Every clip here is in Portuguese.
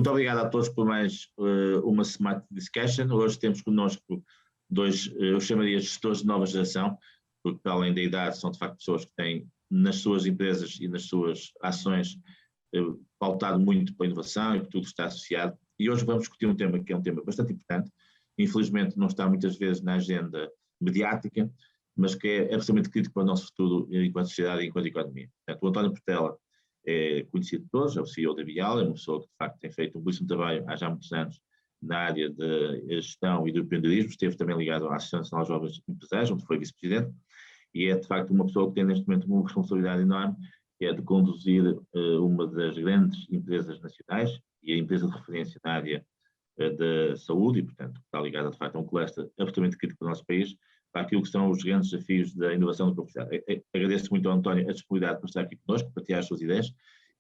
muito obrigado a todos por mais uma Smart Discussion. Hoje temos connosco dois, eu chamaria de gestores de nova geração, porque para além da idade são de facto pessoas que têm nas suas empresas e nas suas ações pautado muito para a inovação e por tudo que está associado. E hoje vamos discutir um tema que é um tema bastante importante, infelizmente não está muitas vezes na agenda mediática, mas que é absolutamente crítico para o nosso futuro enquanto sociedade e enquanto economia. Portanto, o António Portela é conhecido de todos, é o CEO da Vial, é uma pessoa que de facto tem feito um belíssimo trabalho há já muitos anos na área de gestão e do empreendedorismo, esteve também ligado à Associação Nacional de Jovens Empresários, onde foi vice-presidente, e é de facto uma pessoa que tem neste momento uma responsabilidade enorme, que é de conduzir uma das grandes empresas nacionais e a empresa de referência na área da saúde, e portanto está ligada de facto a um cluster absolutamente crítico para o nosso país, para aquilo que são os grandes desafios da inovação da publicidade. Agradeço muito ao António a disponibilidade para estar aqui connosco, para tirar as suas ideias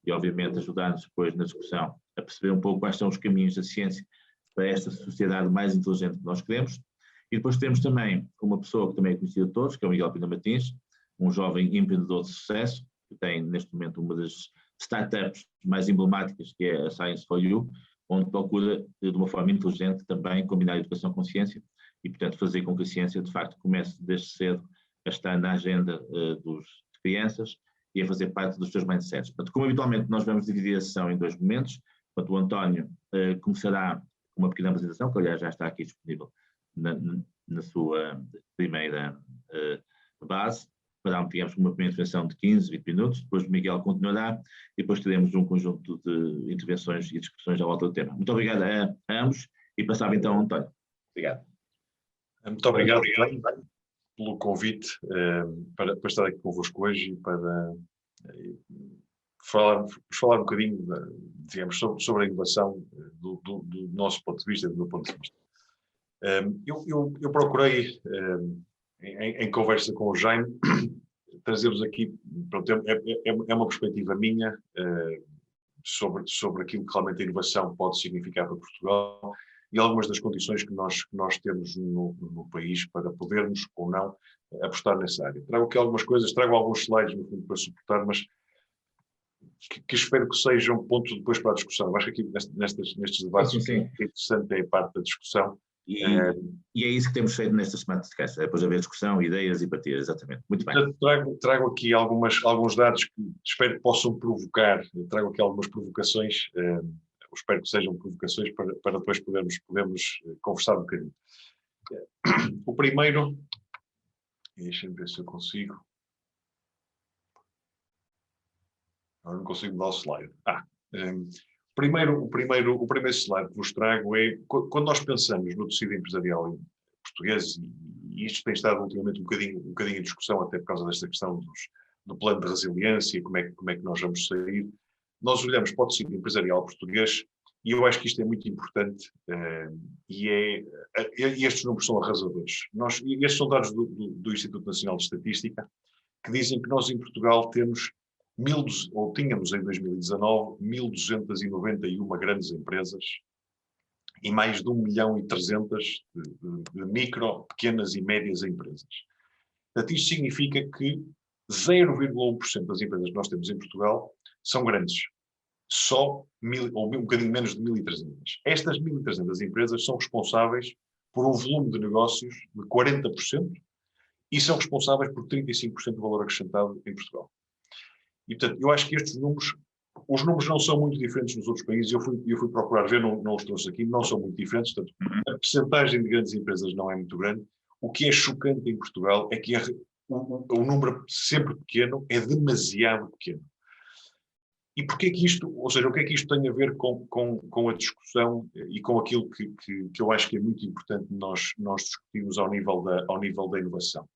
e obviamente ajudar-nos depois na discussão a perceber um pouco quais são os caminhos da ciência para esta sociedade mais inteligente que nós queremos. E depois temos também uma pessoa que também é conhecida de todos, que é o Miguel Pina Martins, um jovem empreendedor de sucesso, que tem neste momento uma das startups mais emblemáticas, que é a Science for You, onde procura de uma forma inteligente também combinar a educação com ciência e, portanto, fazer com que a ciência, de facto, comece desde cedo a estar na agenda de crianças e a fazer parte dos seus mindsets. Portanto, como habitualmente nós vamos dividir a sessão em dois momentos, portanto, o António começará com uma pequena apresentação, que aliás já está aqui disponível na sua primeira base, para digamos, uma primeira intervenção de 15, 20 minutos, depois o Miguel continuará e depois teremos um conjunto de intervenções e discussões à volta do tema. Muito obrigado a ambos e passava então ao António. Obrigado. Muito obrigado pelo convite para estar aqui convosco hoje e para falar um bocadinho, digamos, sobre a inovação do nosso ponto de vista e do meu ponto de vista. Eu procurei, em conversa com o Jaime, trazer-vos aqui, pronto, é uma perspectiva minha sobre aquilo que realmente a inovação pode significar para Portugal e algumas das condições que nós temos no país para podermos ou não apostar nessa área. Trago aqui algumas coisas, trago alguns slides no fundo para suportar, mas que espero que sejam pontos depois para a discussão. Eu acho que aqui nestes debates o que é interessante é a parte da discussão. E é isso que temos feito nesta semana de podcast, é depois haver discussão, ideias e partilhas, exatamente. Muito bem. Trago aqui alguns dados que espero que possam provocar, trago aqui algumas provocações, espero que sejam provocações para depois podermos conversar um bocadinho. O primeiro, deixem-me ver se eu consigo. Agora não consigo mudar o slide. O primeiro slide que vos trago é, quando nós pensamos no tecido empresarial português, e isto tem estado ultimamente um bocadinho em discussão, até por causa desta questão do plano de resiliência, como é que nós vamos sair, nós olhamos para o tecido empresarial português, e eu acho que isto é muito importante, e estes números são arrasadores. Estes são dados do Instituto Nacional de Estatística, que dizem que nós em Portugal tínhamos em 2019 1.291 grandes empresas e mais de 1.300.000 de micro, pequenas e médias empresas. Portanto, isto significa que 0,1% das empresas que nós temos em Portugal são grandes. Só ou um bocadinho menos de 1.300. Estas 1.300 empresas são responsáveis por um volume de negócios de 40% e são responsáveis por 35% do valor acrescentado em Portugal. E, portanto, eu acho que os números não são muito diferentes nos outros países. Eu fui procurar ver, não os trouxe aqui, não são muito diferentes. Portanto, a percentagem de grandes empresas não é muito grande. O que é chocante em Portugal é que o número sempre pequeno é demasiado pequeno. E porquê que isto, ou seja, o que é que isto tem a ver com a discussão e com aquilo que eu acho que é muito importante nós discutirmos ao nível da inovação?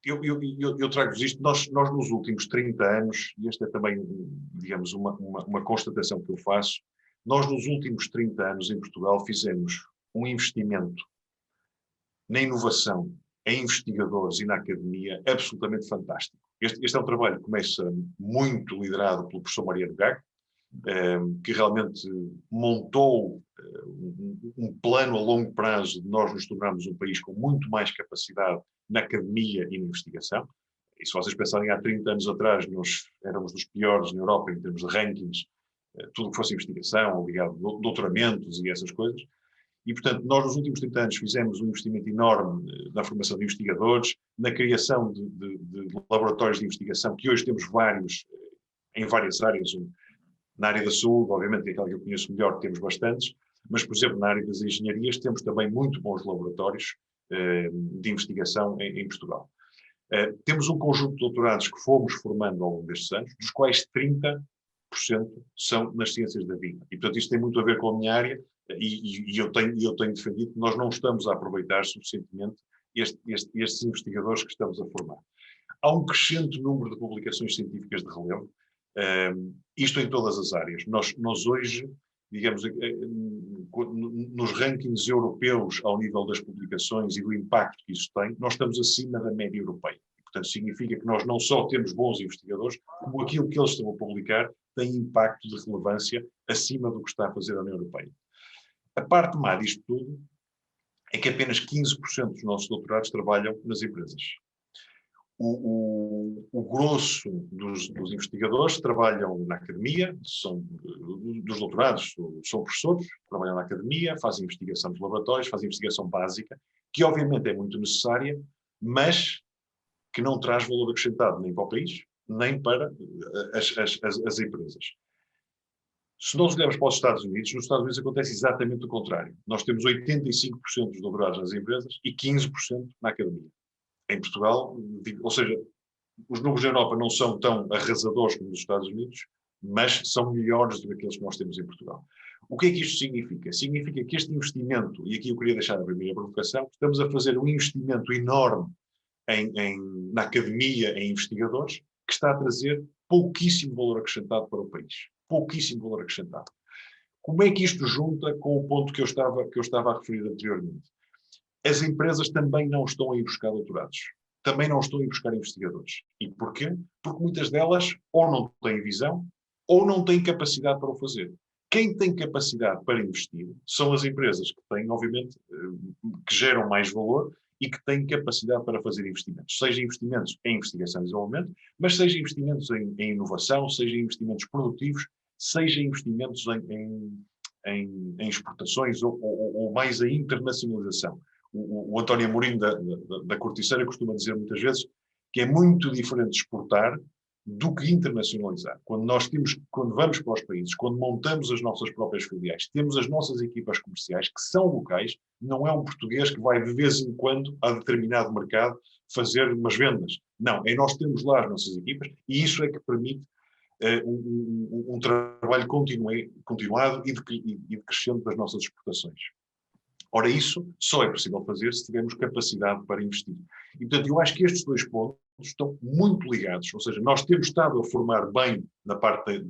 Eu trago-vos isto, nós nos últimos 30 anos, e esta é também, digamos, uma constatação que eu faço, nós nos últimos 30 anos em Portugal fizemos um investimento na inovação, em investigadores e na academia absolutamente fantástico. Este é um trabalho que começa muito liderado pelo professor Mariano Gago, que realmente montou um plano a longo prazo de nós nos tornarmos um país com muito mais capacidade na academia e na investigação. E se vocês pensarem há 30 anos atrás, nós éramos dos piores na Europa em termos de rankings, tudo o que fosse investigação, ligado a doutoramentos e essas coisas. E, portanto, nós nos últimos 30 anos fizemos um investimento enorme na formação de investigadores, na criação de laboratórios de investigação, que hoje temos vários, em várias áreas. Na área da saúde, obviamente, que é aquela que eu conheço melhor, temos bastantes, mas, por exemplo, na área das engenharias, temos também muito bons laboratórios de investigação em Portugal. Temos um conjunto de doutorados que fomos formando ao longo destes anos, dos quais 30% são nas ciências da vida. E, portanto, isto tem muito a ver com a minha área e eu tenho defendido que nós não estamos a aproveitar suficientemente estes investigadores que estamos a formar. Há um crescente número de publicações científicas de relevo, isto em todas as áreas. Nós hoje, digamos, nos rankings europeus, ao nível das publicações e do impacto que isso tem, nós estamos acima da média europeia. Portanto, significa que nós não só temos bons investigadores, como aquilo que eles estão a publicar tem impacto de relevância acima do que está a fazer a União Europeia. A parte má disto tudo é que apenas 15% dos nossos doutorados trabalham nas empresas. O grosso dos investigadores trabalham na academia, dos doutorados, são professores, trabalham na academia, fazem investigação nos laboratórios, fazem investigação básica, que obviamente é muito necessária, mas que não traz valor acrescentado nem para o país, nem para as empresas. Se nós olharmos para os Estados Unidos, nos Estados Unidos acontece exatamente o contrário. Nós temos 85% dos doutorados nas empresas e 15% na academia. Em Portugal, ou seja, os números da Europa não são tão arrasadores como nos Estados Unidos, mas são melhores do que aqueles que nós temos em Portugal. O que é que isto significa? Significa que este investimento, e aqui eu queria deixar a primeira provocação, estamos a fazer um investimento enorme na academia, em investigadores, que está a trazer pouquíssimo valor acrescentado para o país. Pouquíssimo valor acrescentado. Como é que isto junta com o ponto que eu estava a referir anteriormente? As empresas também não estão a ir buscar doutorados. Também não estão a ir buscar investigadores. E porquê? Porque muitas delas ou não têm visão ou não têm capacidade para o fazer. Quem tem capacidade para investir são as empresas que têm, obviamente, que geram mais valor e que têm capacidade para fazer investimentos. Seja investimentos em investigação e desenvolvimento, mas seja investimentos em inovação, seja investimentos produtivos, seja investimentos em exportações ou mais a internacionalização. O António Amorim da Corticeira costuma dizer muitas vezes que é muito diferente exportar do que internacionalizar. Quando vamos para os países, quando montamos as nossas próprias filiais, temos as nossas equipas comerciais que são locais, não é um português que vai de vez em quando a determinado mercado fazer umas vendas. Não, é nós temos lá as nossas equipas e isso é que permite um trabalho continuado e de crescente das nossas exportações. Ora, isso só é possível fazer se tivermos capacidade para investir. E, portanto, eu acho que estes dois pontos estão muito ligados. Ou seja, nós temos estado a formar bem na parte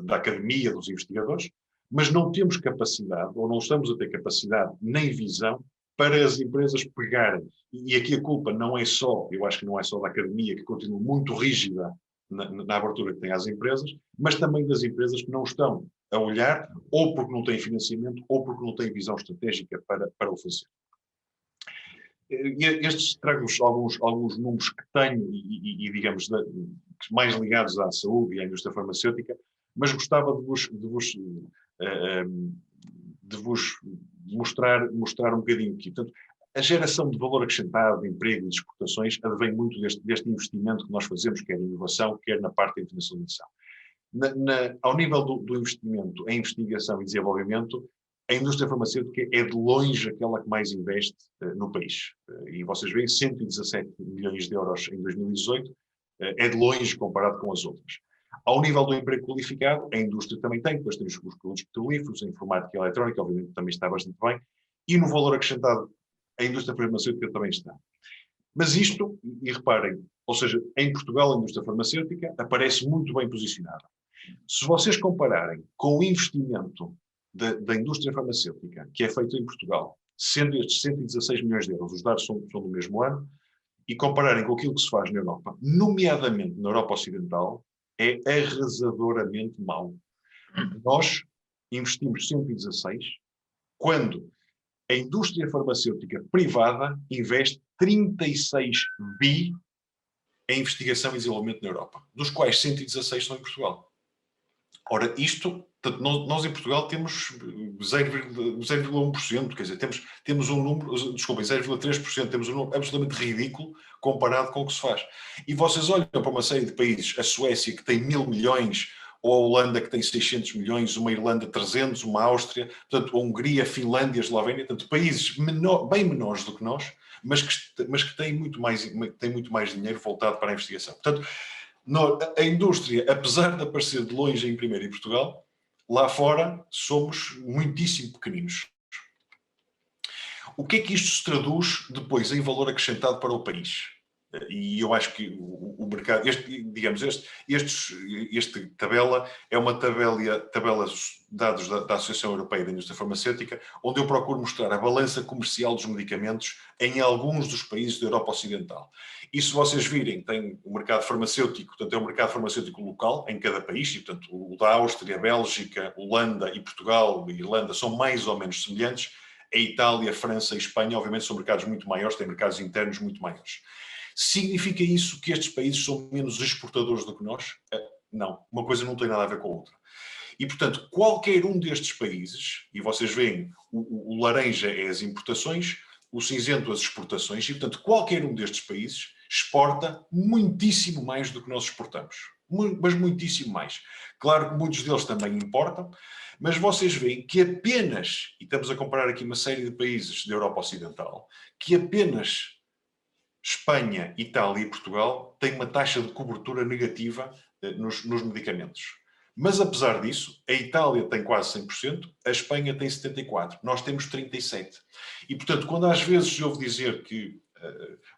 da academia, dos investigadores, mas não temos capacidade, ou não estamos a ter capacidade nem visão para as empresas pegarem. E aqui a culpa não é só, eu acho que não é só da academia, que continua muito rígida na abertura que tem às empresas, mas também das empresas que não estão a olhar, ou porque não têm financiamento, ou porque não têm visão estratégica para o fazer. Estes trago-vos alguns números que tenho, e digamos, mais ligados à saúde e à indústria farmacêutica, mas gostava de vos mostrar um bocadinho aqui. Portanto, a geração de valor acrescentado, de emprego e de exportações advém muito deste investimento que nós fazemos, quer em inovação, quer na parte da internacionalização. Ao nível do investimento em investigação e desenvolvimento, a indústria farmacêutica é de longe aquela que mais investe no país. E vocês veem, 117 milhões de euros em 2018, é de longe comparado com as outras. Ao nível do emprego qualificado, a indústria também tem, depois temos os produtos petrolíferos, a informática e a eletrónica, obviamente também está bastante bem, e no valor acrescentado, a indústria farmacêutica também está. Mas isto, e reparem, ou seja, em Portugal a indústria farmacêutica aparece muito bem posicionada. Se vocês compararem com o investimento da indústria farmacêutica que é feito em Portugal, sendo estes 116 milhões de euros, os dados são do mesmo ano, e compararem com aquilo que se faz na Europa, nomeadamente na Europa Ocidental, é arrasadoramente mau. Nós investimos 116, quando a indústria farmacêutica privada investe 36 bi em investigação e desenvolvimento na Europa, dos quais 116 estão em Portugal. Ora, isto, nós em Portugal temos 0,1%, quer dizer, temos um número, desculpem, 0,3%, temos um número absolutamente ridículo comparado com o que se faz. E vocês olham para uma série de países, a Suécia que tem 1.000 milhões, ou a Holanda que tem 600 milhões, uma Irlanda 300, uma Áustria, portanto, a Hungria, a Finlândia, a Eslovénia, portanto, países bem menores do que nós, mas que têm muito mais dinheiro voltado para a investigação. Portanto, a indústria, apesar de aparecer de longe em primeiro em Portugal, lá fora somos muitíssimo pequeninos. O que é que isto se traduz depois em valor acrescentado para o país? E eu acho que o mercado, esta tabela é uma tabela de dados da Associação Europeia da Indústria Farmacêutica, onde eu procuro mostrar a balança comercial dos medicamentos em alguns dos países da Europa Ocidental. E se vocês virem, tem o mercado farmacêutico, portanto é um mercado farmacêutico local em cada país, e portanto o da Áustria, Bélgica, Holanda e Portugal e Irlanda são mais ou menos semelhantes. A Itália, a França e a Espanha, obviamente, são mercados muito maiores, têm mercados internos muito maiores. Significa isso que estes países são menos exportadores do que nós? Não, uma coisa não tem nada a ver com a outra. E, portanto, qualquer um destes países, e vocês veem, o laranja é as importações, o cinzento as exportações, e, portanto, qualquer um destes países exporta muitíssimo mais do que nós exportamos. Mas muitíssimo mais. Claro que muitos deles também importam, mas vocês veem que apenas, e estamos a comparar aqui uma série de países da Europa Ocidental, que apenas Espanha, Itália e Portugal têm uma taxa de cobertura negativa nos medicamentos. Mas, apesar disso, a Itália tem quase 100%, a Espanha tem 74%, nós temos 37%. E, portanto, quando às vezes se ouve dizer que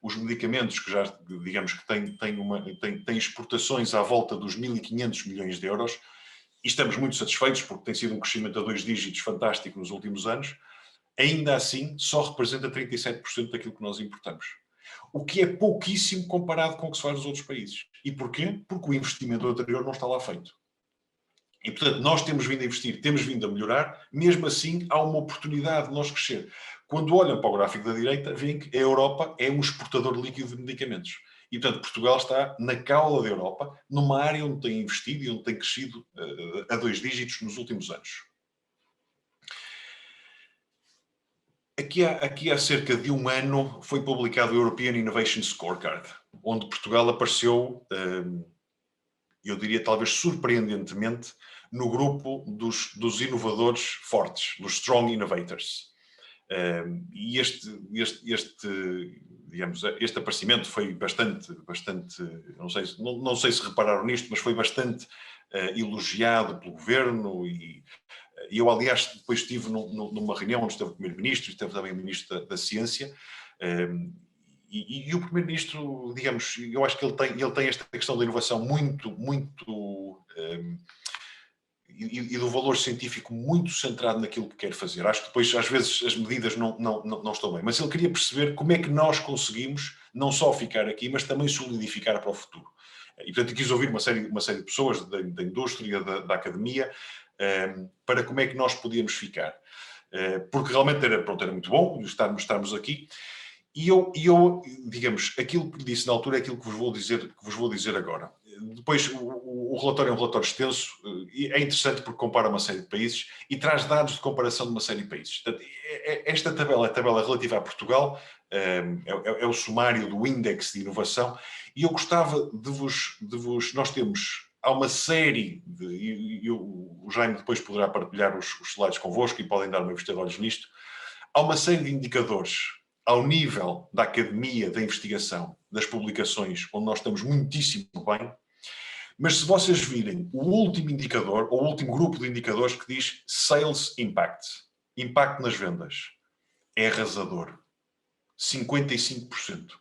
os medicamentos, que já, digamos que têm exportações à volta dos 1.500 milhões de euros, e estamos muito satisfeitos porque tem sido um crescimento a 2 dígitos fantástico nos últimos anos, ainda assim só representa 37% daquilo que nós importamos. O que é pouquíssimo comparado com o que se faz nos outros países. E porquê? Porque o investimento anterior não está lá feito. E, portanto, nós temos vindo a investir, temos vindo a melhorar, mesmo assim há uma oportunidade de nós crescer. Quando olham para o gráfico da direita, veem que a Europa é um exportador líquido de medicamentos. E, portanto, Portugal está na cauda da Europa, numa área onde tem investido e onde tem crescido a 2 dígitos nos últimos anos. Aqui há cerca de um ano foi publicado o European Innovation Scorecard, onde Portugal apareceu, eu diria talvez surpreendentemente, no grupo dos inovadores fortes, dos strong innovators. E este aparecimento foi bastante, não sei se repararam nisto, mas foi bastante elogiado pelo governo e eu, aliás, depois estive numa reunião onde esteve o Primeiro-Ministro e esteve também o Ministro da Ciência e o Primeiro-Ministro, digamos, eu acho que ele tem esta questão da inovação muito e do valor científico muito centrado naquilo que quer fazer. Acho que depois, às vezes, as medidas não estão bem. Mas ele queria perceber como é que nós conseguimos não só ficar aqui, mas também solidificar para o futuro. E, portanto, quis ouvir uma série de pessoas da indústria, da academia, para como é que nós podíamos ficar. Porque realmente era muito bom estarmos aqui. E eu, digamos, aquilo que disse na altura é aquilo que vos vou dizer agora. Depois, o relatório é um relatório extenso, e é interessante porque compara uma série de países e traz dados de comparação de uma série de países. Portanto, esta tabela é a tabela relativa a Portugal, é o sumário do índice de inovação, e eu gostava de vos há uma série e o Jaime depois poderá partilhar os slides convosco e podem dar uma vista de olhos nisto. Há uma série de indicadores ao nível da academia, da investigação, das publicações, onde nós estamos muitíssimo bem, mas se vocês virem o último indicador, ou o último grupo de indicadores que diz Sales Impact, impacto nas vendas, é arrasador. 55%.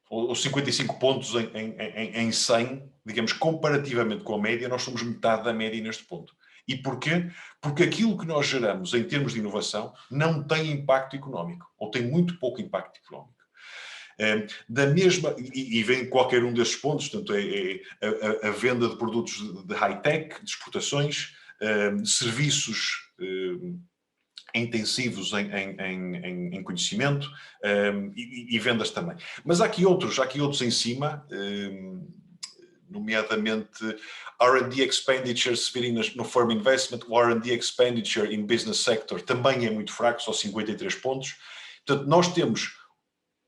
Ou 55 pontos em 100, digamos, comparativamente com a média, nós somos metade da média neste ponto. E porquê? Porque aquilo que nós geramos em termos de inovação não tem impacto económico, ou tem muito pouco impacto económico. Da mesma, e vem qualquer um desses pontos, portanto, a venda de produtos de high-tech, de exportações, serviços intensivos em conhecimento e vendas também. Mas há aqui outros em cima nomeadamente R&D expenditure, se virem no firm investment, o R&D expenditure in business sector também é muito fraco, só 53 pontos. Portanto, nós temos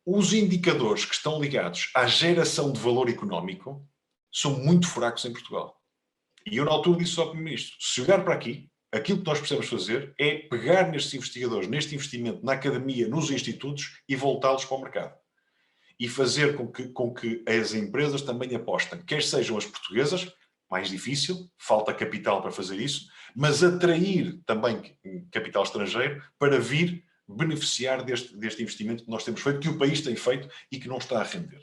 os indicadores que estão ligados à geração de valor económico são muito fracos em Portugal. E eu na altura disse ao Primeiro-Ministro, se olhar para aqui, aquilo que nós precisamos fazer é pegar nestes investigadores, neste investimento na academia, nos institutos e voltá-los para o mercado. E fazer com que as empresas também apostem, quer sejam as portuguesas, mais difícil, falta capital para fazer isso, mas atrair também capital estrangeiro para vir beneficiar deste investimento que nós temos feito, que o país tem feito e que não está a render.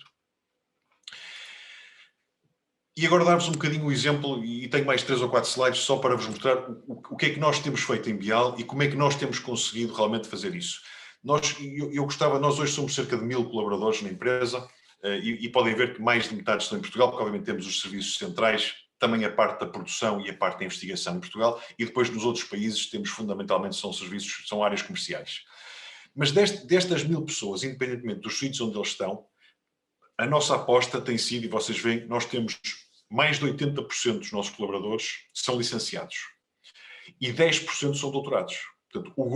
E agora dar-vos um bocadinho o exemplo, e tenho mais 3 ou 4 slides só para vos mostrar o que é que nós temos feito em Bial e como é que nós temos conseguido realmente fazer isso. Nós hoje somos cerca de 1000 colaboradores na empresa e podem ver que mais de metade estão em Portugal, porque obviamente temos os serviços centrais, também a parte da produção e a parte da investigação em Portugal, e depois nos outros países temos fundamentalmente são áreas comerciais. Mas destas 1000 pessoas, independentemente dos sítios onde eles estão, a nossa aposta tem sido, e vocês veem, nós temos mais de 80% dos nossos colaboradores são licenciados e 10% são doutorados. Portanto, o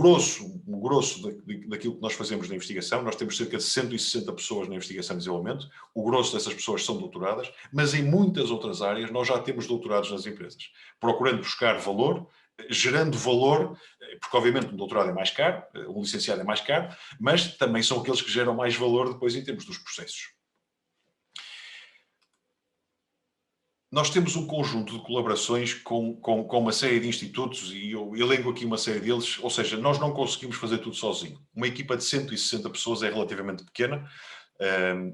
grosso daquilo que nós fazemos na investigação, nós temos cerca de 160 pessoas na investigação e desenvolvimento, o grosso dessas pessoas são doutoradas, mas em muitas outras áreas nós já temos doutorados nas empresas, procurando buscar valor, gerando valor, porque obviamente um doutorado é mais caro, um licenciado é mais caro, mas também são aqueles que geram mais valor depois em termos dos processos. Nós temos um conjunto de colaborações com uma série de institutos e eu elenco aqui uma série deles, ou seja, nós não conseguimos fazer tudo sozinho. Uma equipa de 160 pessoas é relativamente pequena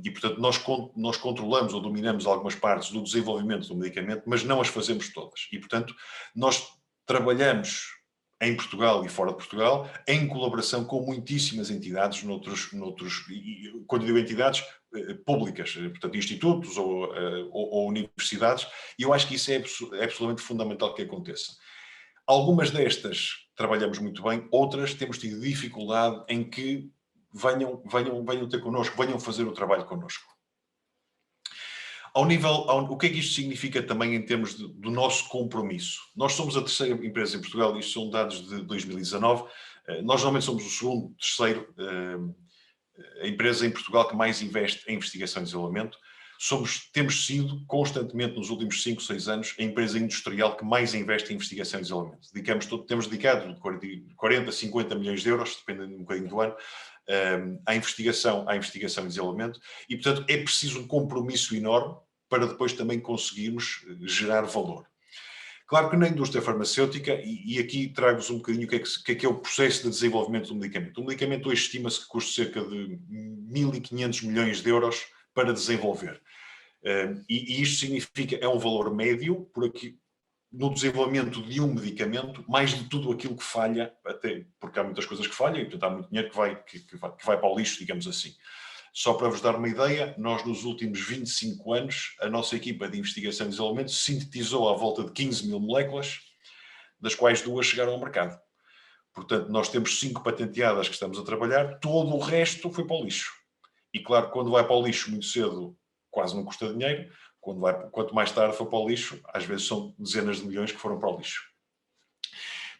e, portanto, nós controlamos ou dominamos algumas partes do desenvolvimento do medicamento, mas não as fazemos todas. E, portanto, nós trabalhamos em Portugal e fora de Portugal, em colaboração com muitíssimas entidades, quando digo entidades, públicas, portanto, institutos ou universidades, e eu acho que isso é absolutamente fundamental que aconteça. Algumas destas trabalhamos muito bem, outras temos tido dificuldade em que venham ter connosco, venham fazer o trabalho connosco. O que é que isto significa também em termos do nosso compromisso? Nós somos a terceira empresa em Portugal, isto são dados de 2019, nós normalmente somos o segundo, terceiro a empresa em Portugal que mais investe em investigação e desenvolvimento. Temos sido constantemente nos últimos 5, 6 anos a empresa industrial que mais investe em investigação e desenvolvimento. Temos dedicado 40, 50 milhões de euros, dependendo um bocadinho do ano, à investigação e desenvolvimento, e portanto é preciso um compromisso enorme para depois também conseguirmos gerar valor. Claro que na indústria farmacêutica, e aqui trago-vos um bocadinho o que é o processo de desenvolvimento do medicamento. O medicamento hoje estima-se que custa cerca de 1.500 milhões de euros para desenvolver. E isto significa, é um valor médio, por aqui, no desenvolvimento de um medicamento, mais de tudo aquilo que falha, até porque há muitas coisas que falham, e portanto há muito dinheiro que vai para o lixo, digamos assim. Só para vos dar uma ideia, nós nos últimos 25 anos, a nossa equipa de investigação e desenvolvimento sintetizou à volta de 15 mil moléculas, das quais 2 chegaram ao mercado. Portanto, nós temos 5 patenteadas que estamos a trabalhar, todo o resto foi para o lixo. E claro, quando vai para o lixo muito cedo, quase não custa dinheiro, quanto mais tarde for para o lixo, às vezes são dezenas de milhões que foram para o lixo.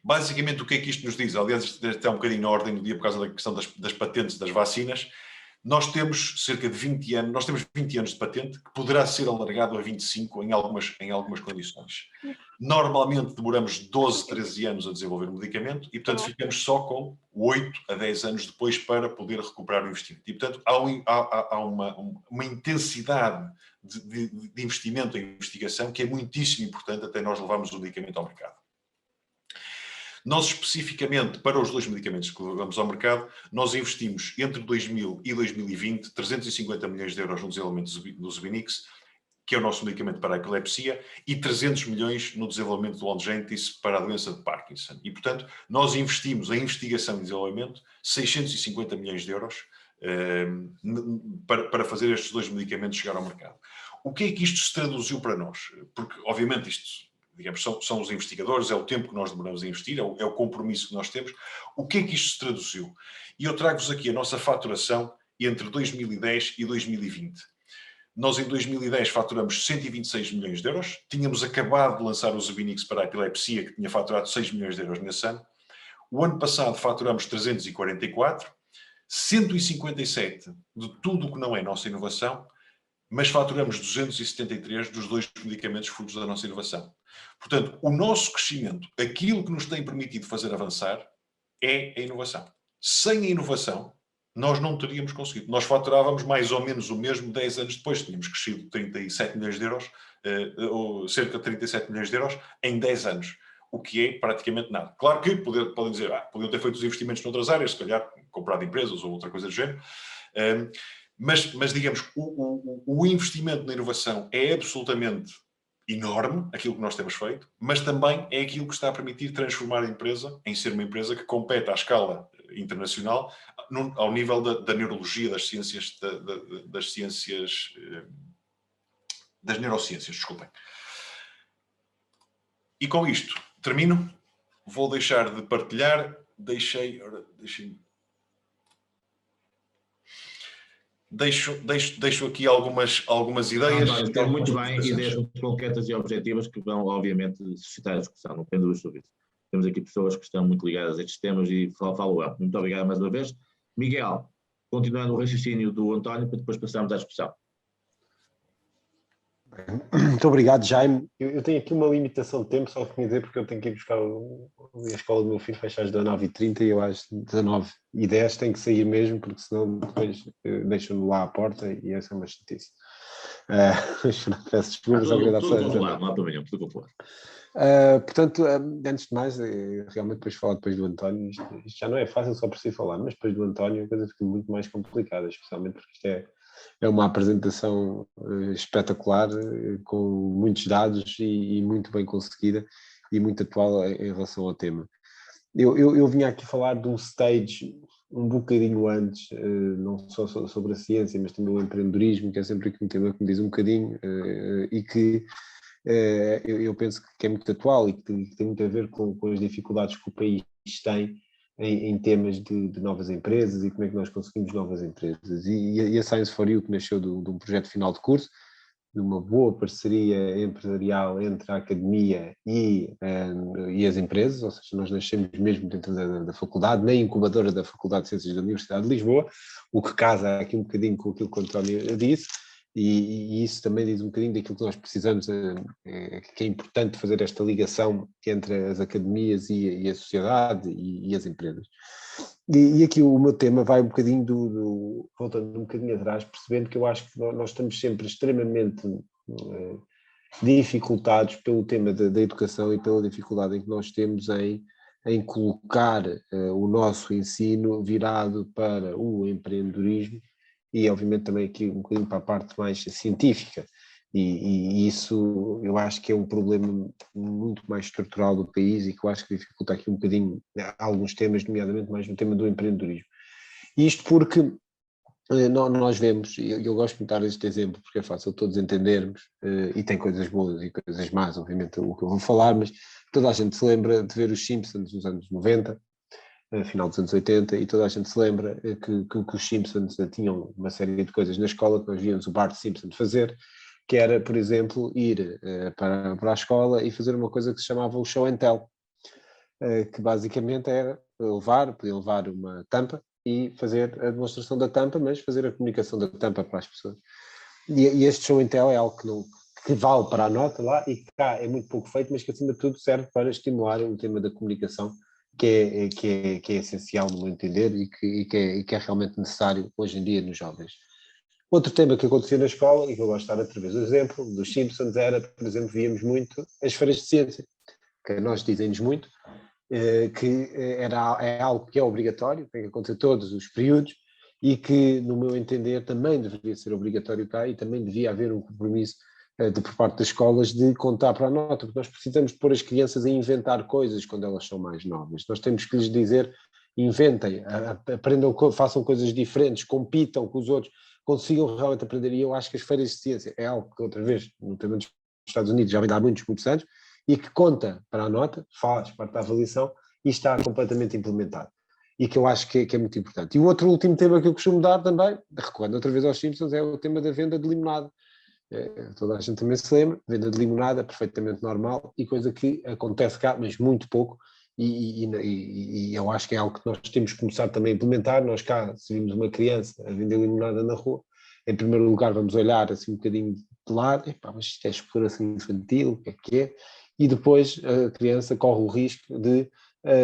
Basicamente, o que é que isto nos diz? Aliás, isto está um bocadinho na ordem do dia por causa da questão das patentes das vacinas. Nós temos cerca de 20 anos, nós temos 20 anos de patente que poderá ser alargado a 25 em algumas condições. Normalmente demoramos 12, 13 anos a desenvolver um medicamento e, portanto, ficamos só com 8 a 10 anos depois para poder recuperar o investimento. E, portanto, há uma intensidade de investimento em investigação que é muitíssimo importante até nós levarmos o medicamento ao mercado. Nós, especificamente, para os 2 medicamentos que levamos ao mercado, nós investimos entre 2000 e 2020 350 milhões de euros no desenvolvimento do Zubinix, que é o nosso medicamento para a epilepsia, e 300 milhões no desenvolvimento do Ongentys para a doença de Parkinson. E, portanto, nós investimos em investigação e desenvolvimento 650 milhões de euros para fazer estes 2 medicamentos chegar ao mercado. O que é que isto se traduziu para nós? Porque, obviamente, isto, digamos, são os investigadores, é o tempo que nós demoramos a investir, é o compromisso que nós temos. O que é que isto se traduziu? E eu trago-vos aqui a nossa faturação entre 2010 e 2020. Nós em 2010 faturamos 126 milhões de euros, tínhamos acabado de lançar o Zubinix para a epilepsia, que tinha faturado 6 milhões de euros nesse ano. O ano passado faturamos 344, 157 de tudo o que não é nossa inovação, mas faturamos 273 dos 2 medicamentos frutos da nossa inovação. Portanto, o nosso crescimento, aquilo que nos tem permitido fazer avançar, é a inovação. Sem a inovação, nós não teríamos conseguido. Nós faturávamos mais ou menos o mesmo 10 anos depois. Tínhamos crescido 37 milhões de euros, ou cerca de 37 milhões de euros, em 10 anos. O que é praticamente nada. Claro que podem dizer, podiam ter feito os investimentos noutras áreas, se calhar comprado empresas ou outra coisa do género, mas digamos, o investimento na inovação é absolutamente enorme, aquilo que nós temos feito, mas também é aquilo que está a permitir transformar a empresa em ser uma empresa que compete à escala internacional ao nível da neurologia, das ciências, das neurociências, desculpem. E com isto, termino. Vou deixar de partilhar. Deixo aqui algumas ideias. Tem muito bem, ideias muito concretas e objetivas que vão, obviamente, suscitar a discussão, não tem dúvidas sobre isso. Temos aqui pessoas que estão muito ligadas a estes temas e falo eu. Muito obrigado mais uma vez. Miguel, continuando o raciocínio do António, para depois passarmos à discussão. Muito obrigado, Jaime. Eu tenho aqui uma limitação de tempo, só que dizer porque eu tenho que ir buscar a escola do meu filho, fecha às 19h30 e eu às 19h10 tenho que sair mesmo, porque senão depois deixo-no lá à porta e essa é uma chatice. Peço desculpas. Não há problema, tudo controlado. Portanto, antes de mais, realmente depois falar depois do António, isto já não é fácil só por si falar, mas depois do António a coisa fica muito mais complicada, especialmente porque isto é uma apresentação espetacular, com muitos dados e muito bem conseguida e muito atual em relação ao tema. Eu vinha aqui falar de um stage um bocadinho antes, não só sobre a ciência, mas também o empreendedorismo, que é sempre aqui um tema que me diz um bocadinho e que eu penso que é muito atual e que tem muito a ver com as dificuldades que o país tem em temas de novas empresas e como é que nós conseguimos novas empresas. E a Science for You, que nasceu de um projeto final de curso, de uma boa parceria empresarial entre a academia e as empresas, ou seja, nós nascemos mesmo dentro da faculdade, na incubadora da Faculdade de Ciências da Universidade de Lisboa, o que casa aqui um bocadinho com aquilo que o António disse, e isso também diz um bocadinho daquilo que nós precisamos, que é importante fazer esta ligação entre as academias e a sociedade e as empresas. E aqui o meu tema vai um bocadinho voltando um bocadinho atrás, percebendo que eu acho que nós estamos sempre extremamente dificultados pelo tema da educação e pela dificuldade em que nós temos em colocar o nosso ensino virado para o empreendedorismo e obviamente também aqui um bocadinho para a parte mais científica. E isso eu acho que é um problema muito mais estrutural do país e que eu acho que dificulta aqui um bocadinho alguns temas, nomeadamente mais no tema do empreendedorismo. Isto porque nós vemos, e eu gosto de dar este exemplo porque é fácil todos entendermos, e tem coisas boas e coisas más, obviamente, o que eu vou falar, mas toda a gente se lembra de ver os Simpsons nos anos 90, final dos anos 80, e toda a gente se lembra que os Simpsons tinham uma série de coisas na escola que nós víamos o Bart Simpson fazer, que era, por exemplo, ir para a escola e fazer uma coisa que se chamava o show and tell, que basicamente era podia levar uma tampa e fazer a demonstração da tampa, mas fazer a comunicação da tampa para as pessoas. E este show and tell é algo que vale para a nota lá e que cá é muito pouco feito, mas que acima de tudo serve para estimular o tema da comunicação, que é essencial no meu entender e que é realmente necessário hoje em dia nos jovens. Outro tema que acontecia na escola, e que eu gosto de dar outra vez o exemplo, dos Simpsons era, por exemplo, víamos muito as feiras de ciência, que nós dizem-nos muito, que é algo que é obrigatório, tem que acontecer todos os períodos, e que, no meu entender, também deveria ser obrigatório cá, e também devia haver um compromisso por parte das escolas de contar para a nota, porque nós precisamos de pôr as crianças a inventar coisas quando elas são mais novas. Nós temos que lhes dizer, inventem, aprendam, façam coisas diferentes, compitam com os outros, consigam realmente aprender. E eu acho que as feiras de ciência é algo que, outra vez, no tema dos Estados Unidos já vem há muitos anos, e que conta para a nota, faz parte da avaliação e está completamente implementado. E que eu acho que é muito importante. E o outro último tema que eu costumo dar também, recorrendo outra vez aos Simpsons, é o tema da venda de limonada. toda a gente também se lembra, venda de limonada, perfeitamente normal, e coisa que acontece cá, mas muito pouco, e eu acho que é algo que nós temos que começar também a implementar. Nós cá, se vimos uma criança a vender limonada na rua, em primeiro lugar vamos olhar assim um bocadinho de lado, mas isto é exploração infantil, o que é? E depois a criança corre o risco de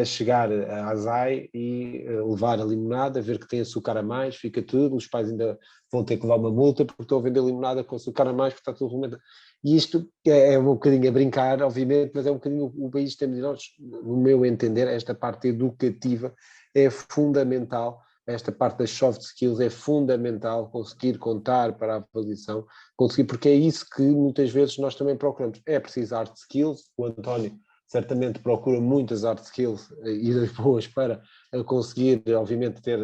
chegar à ASAI e levar a limonada, ver que tem açúcar a mais, fica tudo, os pais ainda vão ter que levar uma multa porque estão a vender limonada com açúcar a mais, porque está tudo regulado. E isto é um bocadinho a brincar, obviamente, mas é um bocadinho o país temos de nós, no meu entender, esta parte educativa é fundamental. Esta parte das soft skills é fundamental, conseguir contar para a avaliação, conseguir, porque é isso que muitas vezes nós também procuramos. É preciso hard skills, o António certamente procura muitas hard skills e das boas para conseguir, obviamente, ter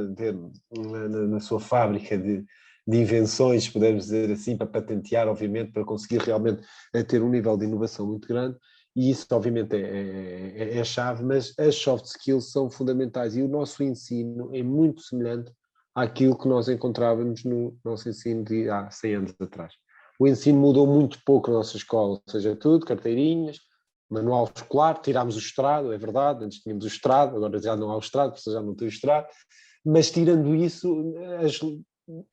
na sua fábrica de invenções, podemos dizer assim, para patentear, obviamente, para conseguir realmente ter um nível de inovação muito grande. E isso, obviamente, é chave, mas as soft skills são fundamentais e o nosso ensino é muito semelhante àquilo que nós encontrávamos no nosso ensino de há 100 anos atrás. O ensino mudou muito pouco na nossa escola, ou seja, tudo, carteirinhas, manual escolar, tirámos o estrado, é verdade, antes tínhamos o estrado, agora já não há o estrado, porque já não tem o estrado, mas tirando isso,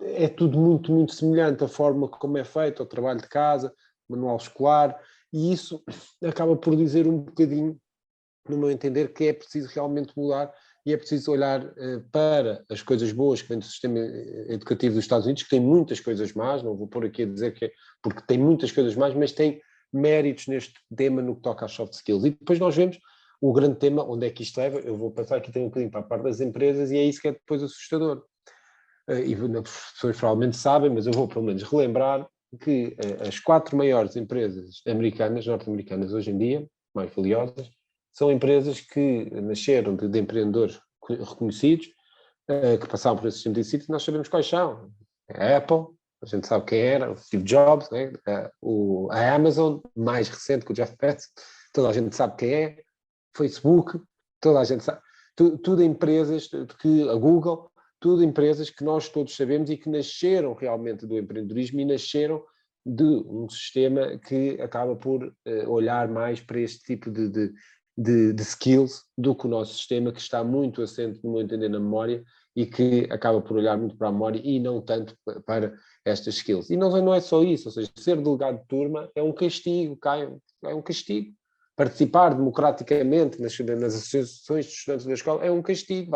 é tudo muito, muito semelhante, a forma como é feito, o trabalho de casa, manual escolar, e isso acaba por dizer um bocadinho, no meu entender, que é preciso realmente mudar e é preciso olhar para as coisas boas que vem do sistema educativo dos Estados Unidos, que tem muitas coisas más, não vou pôr aqui a dizer que é, porque tem muitas coisas más, mas tem méritos neste tema no que toca às soft skills. E depois nós vemos o grande tema, onde é que isto leva, eu vou passar aqui um bocadinho para a parte das empresas, e é isso que é depois assustador. E as pessoas provavelmente sabem, mas eu vou pelo menos relembrar que as 4 maiores empresas americanas, norte-americanas hoje em dia, mais valiosas, são empresas que nasceram de empreendedores reconhecidos, que passaram por esse sistema de ensino, e nós sabemos quais são. A Apple, a gente sabe quem era, o Steve Jobs, né? A Amazon, mais recente que o Jeff Bezos, toda a gente sabe quem é, Facebook, toda a gente sabe, tudo empresas que a Google, tudo empresas que nós todos sabemos e que nasceram realmente do empreendedorismo e nasceram de um sistema que acaba por olhar mais para este tipo de skills do que o nosso sistema, que está muito assente, no meu entender, na memória e que acaba por olhar muito para a memória e não tanto para estas skills. E não é só isso, ou seja, ser delegado de turma é um castigo, é um castigo. Participar democraticamente nas associações de estudantes da escola é um castigo.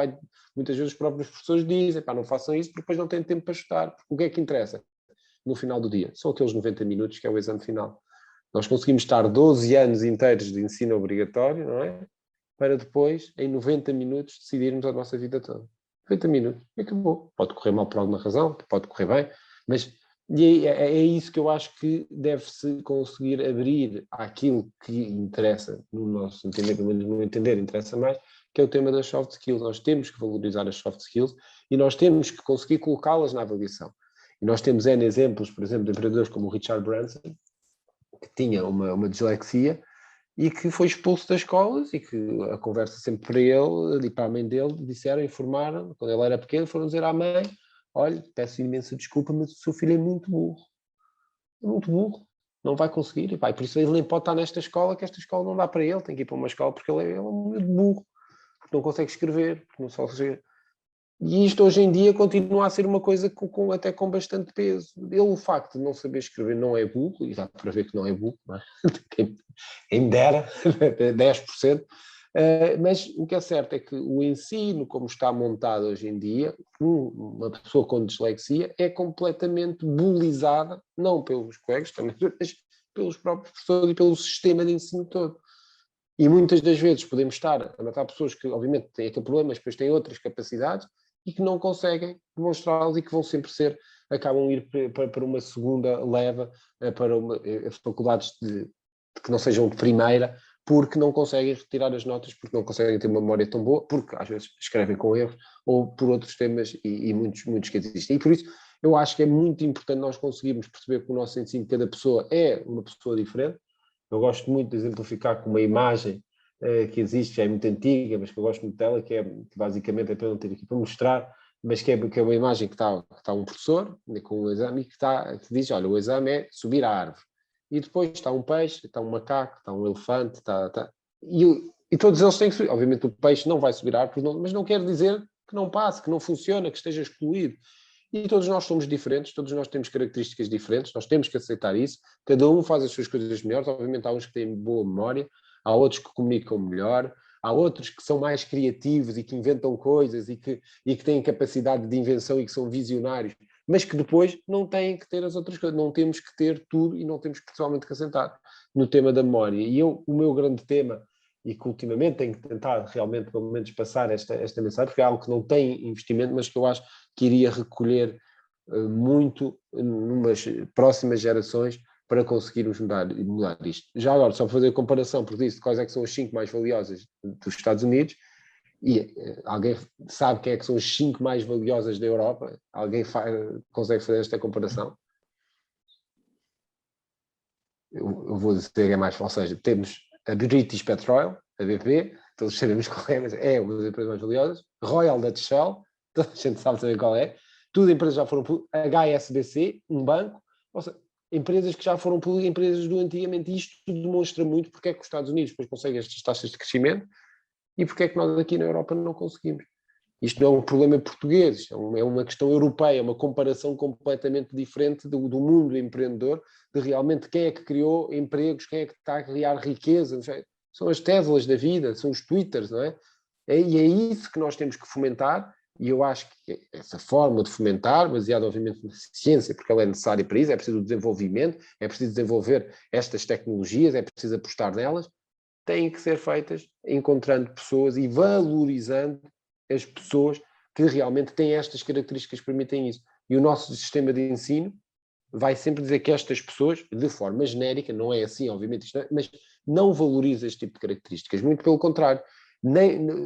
Muitas vezes os próprios professores dizem, não façam isso porque depois não têm tempo para estudar. Porque o que é que interessa no final do dia? São aqueles 90 minutos que é o exame final. Nós conseguimos estar 12 anos inteiros de ensino obrigatório, não é? Para depois, em 90 minutos, decidirmos a nossa vida toda. 90 minutos, e acabou. Pode correr mal por alguma razão, pode correr bem, mas é isso que eu acho que deve-se conseguir abrir àquilo que interessa, no nosso entender, pelo menos no meu entender, interessa mais, que é o tema das soft skills. Nós temos que valorizar as soft skills e nós temos que conseguir colocá-las na avaliação. E nós temos N exemplos, por exemplo, de empreendedores como o Richard Branson, que tinha uma dislexia e que foi expulso das escolas e que a conversa sempre para ele e para a mãe dele informaram, quando ele era pequeno, foram dizer à mãe, olha, peço imensa desculpa, mas o seu filho é muito burro, não vai conseguir, e por isso ele nem pode estar nesta escola, que esta escola não dá para ele, tem que ir para uma escola porque ele é muito burro, porque não consegue escrever, porque não só E isto hoje em dia continua a ser uma coisa até com bastante peso. Ele, o facto de não saber escrever não é burro, e dá para ver que não é burro, não é? Quem me dera, 10%. Mas o que é certo é que o ensino, como está montado hoje em dia, uma pessoa com dislexia é completamente bullyingada, não pelos colegas também, mas pelos próprios professores e pelo sistema de ensino todo. E muitas das vezes podemos estar a matar pessoas que, obviamente, têm aquele problema, mas depois têm outras capacidades e que não conseguem demonstrá-los e que vão sempre acabam a ir para uma segunda leva, para faculdades que não sejam de primeira, porque não conseguem retirar as notas, porque não conseguem ter uma memória tão boa, porque às vezes escrevem com erros, ou por outros temas e muitos que existem. E por isso eu acho que é muito importante nós conseguirmos perceber que o nosso ensino, cada pessoa é uma pessoa diferente. Eu gosto muito de exemplificar com uma imagem que existe, já é muito antiga, mas que eu gosto muito dela, que basicamente é para não ter aqui para mostrar, mas que é uma imagem que está um professor com um exame e que diz, olha, o exame é subir a árvore. E depois está um peixe, está um macaco, está um elefante, e todos eles têm que subir. Obviamente o peixe não vai subir a árvore, mas não quer dizer que não passe, que não funciona, que esteja excluído. E todos nós somos diferentes, todos nós temos características diferentes, nós temos que aceitar isso, cada um faz as suas coisas melhores, obviamente há uns que têm boa memória, há outros que comunicam melhor, há outros que são mais criativos e que inventam coisas e que têm capacidade de invenção e que são visionários, mas que depois não têm que ter as outras coisas, não temos que ter tudo e não temos principalmente que assentar no tema da memória. E o meu grande tema, e que ultimamente tenho tentado realmente pelo menos passar esta mensagem, porque é algo que não tem investimento, mas que eu acho que iria recolher muito numas próximas gerações para conseguirmos mudar isto. Já agora, só para fazer a comparação, porque disse quais é que são as 5 mais valiosas dos Estados Unidos, e alguém sabe quem é que são as 5 mais valiosas da Europa? Alguém consegue fazer esta comparação? Eu vou dizer que é mais, ou seja, temos a British Petroleum, a BP, todos sabemos qual é, mas é uma das empresas mais valiosas, Royal Dutch Shell, toda a gente sabe também qual é, tudo empresas já foram públicas, HSBC, um banco, ou seja, empresas que já foram públicas, empresas do antigamente, e isto tudo demonstra muito porque é que os Estados Unidos depois conseguem estas taxas de crescimento e porque é que nós aqui na Europa não conseguimos. Isto não é um problema português, é uma questão europeia, é uma comparação completamente diferente do mundo empreendedor, de realmente quem é que criou empregos, quem é que está a criar riqueza. São as Teslas da vida, são os Twitters, não é? E é isso que nós temos que fomentar, e eu acho que essa forma de fomentar, baseada obviamente na ciência, porque ela é necessária para isso, é preciso desenvolvimento, é preciso desenvolver estas tecnologias, é preciso apostar nelas, têm que ser feitas encontrando pessoas e valorizando as pessoas que realmente têm estas características que permitem isso. E o nosso sistema de ensino vai sempre dizer que estas pessoas, de forma genérica, não é assim, obviamente, mas não valoriza este tipo de características. Muito pelo contrário.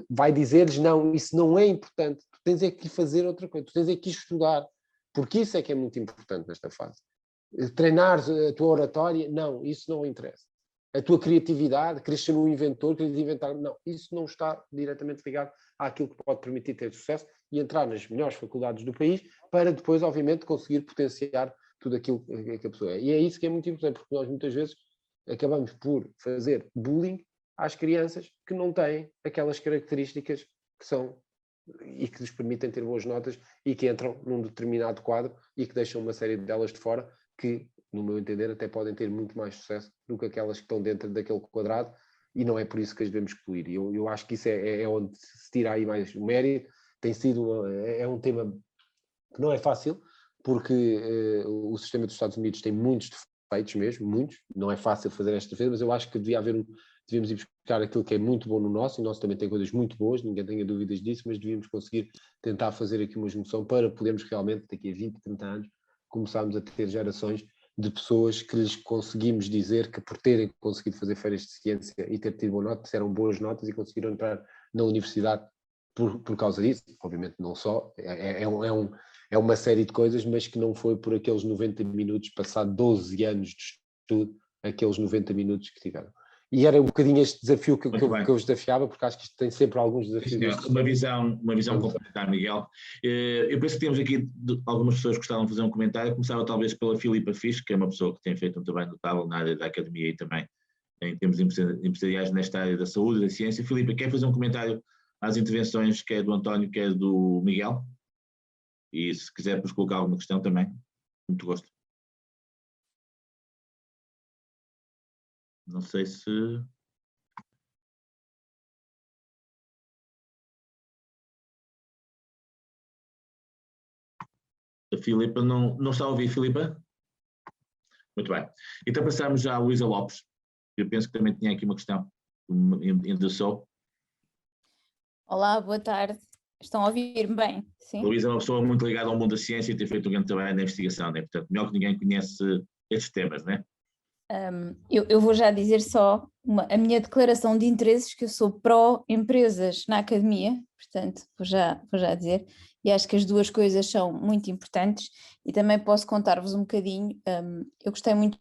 Vai dizer-lhes, não, isso não é importante. Tu tens é que fazer outra coisa. Tu tens é que estudar. Porque isso é que é muito importante nesta fase. Treinar a tua oratória, não, isso não interessa. A tua criatividade, queres ser um inventor, queres inventar, não, isso não está diretamente ligado àquilo que pode permitir ter sucesso e entrar nas melhores faculdades do país para depois, obviamente, conseguir potenciar tudo aquilo que a pessoa é. E é isso que é muito importante, porque nós muitas vezes acabamos por fazer bullying às crianças que não têm aquelas características que são e que lhes permitem ter boas notas e que entram num determinado quadro e que deixam uma série delas de fora que, no meu entender, até podem ter muito mais sucesso do que aquelas que estão dentro daquele quadrado, e não é por isso que as devemos excluir. Eu acho que isso é onde se tira aí mais o mérito. Tem sido é um tema que não é fácil, porque o sistema dos Estados Unidos tem muitos defeitos mesmo, muitos, não é fácil fazer esta defesa, mas eu acho que devíamos ir buscar aquilo que é muito bom no nosso, e o nosso também tem coisas muito boas, ninguém tenha dúvidas disso, mas devíamos conseguir tentar fazer aqui uma junção para podermos realmente, daqui a 20, 30 anos, começarmos a ter gerações de pessoas que lhes conseguimos dizer que por terem conseguido fazer férias de ciência e ter tido boa nota, eram boas notas e conseguiram entrar na universidade por causa disso. Obviamente não só, é uma série de coisas, mas que não foi por aqueles 90 minutos, passado 12 anos de estudo, aqueles 90 minutos que tiveram. E era um bocadinho este desafio que eu os desafiava, porque acho que isto tem sempre alguns desafios. Uma visão complementar, Miguel. Eu penso que temos aqui algumas pessoas que gostavam de fazer um comentário. Começava talvez pela Filipa Fisch, que é uma pessoa que tem feito um trabalho notável na área da academia e também em termos empresariais nesta área da saúde e da ciência. Filipa, quer fazer um comentário às intervenções, quer do António, quer do Miguel? E se quiser depois colocar alguma questão também, muito gosto. Não sei se... A Filipa não está a ouvir, Filipa? Muito bem. Então passamos já à Luísa Lopes. Eu penso que também tinha aqui uma questão. Endereçou. Olá, boa tarde. Estão a ouvir-me bem? Sim? Luísa é uma pessoa muito ligada ao mundo da ciência e tem feito um grande trabalho na investigação, né? Portanto, melhor que ninguém conhece estes temas, né? Eu vou já dizer só a minha declaração de interesses, que eu sou pró-empresas na academia, portanto, vou já dizer, e acho que as duas coisas são muito importantes, e também posso contar-vos um bocadinho, eu gostei muito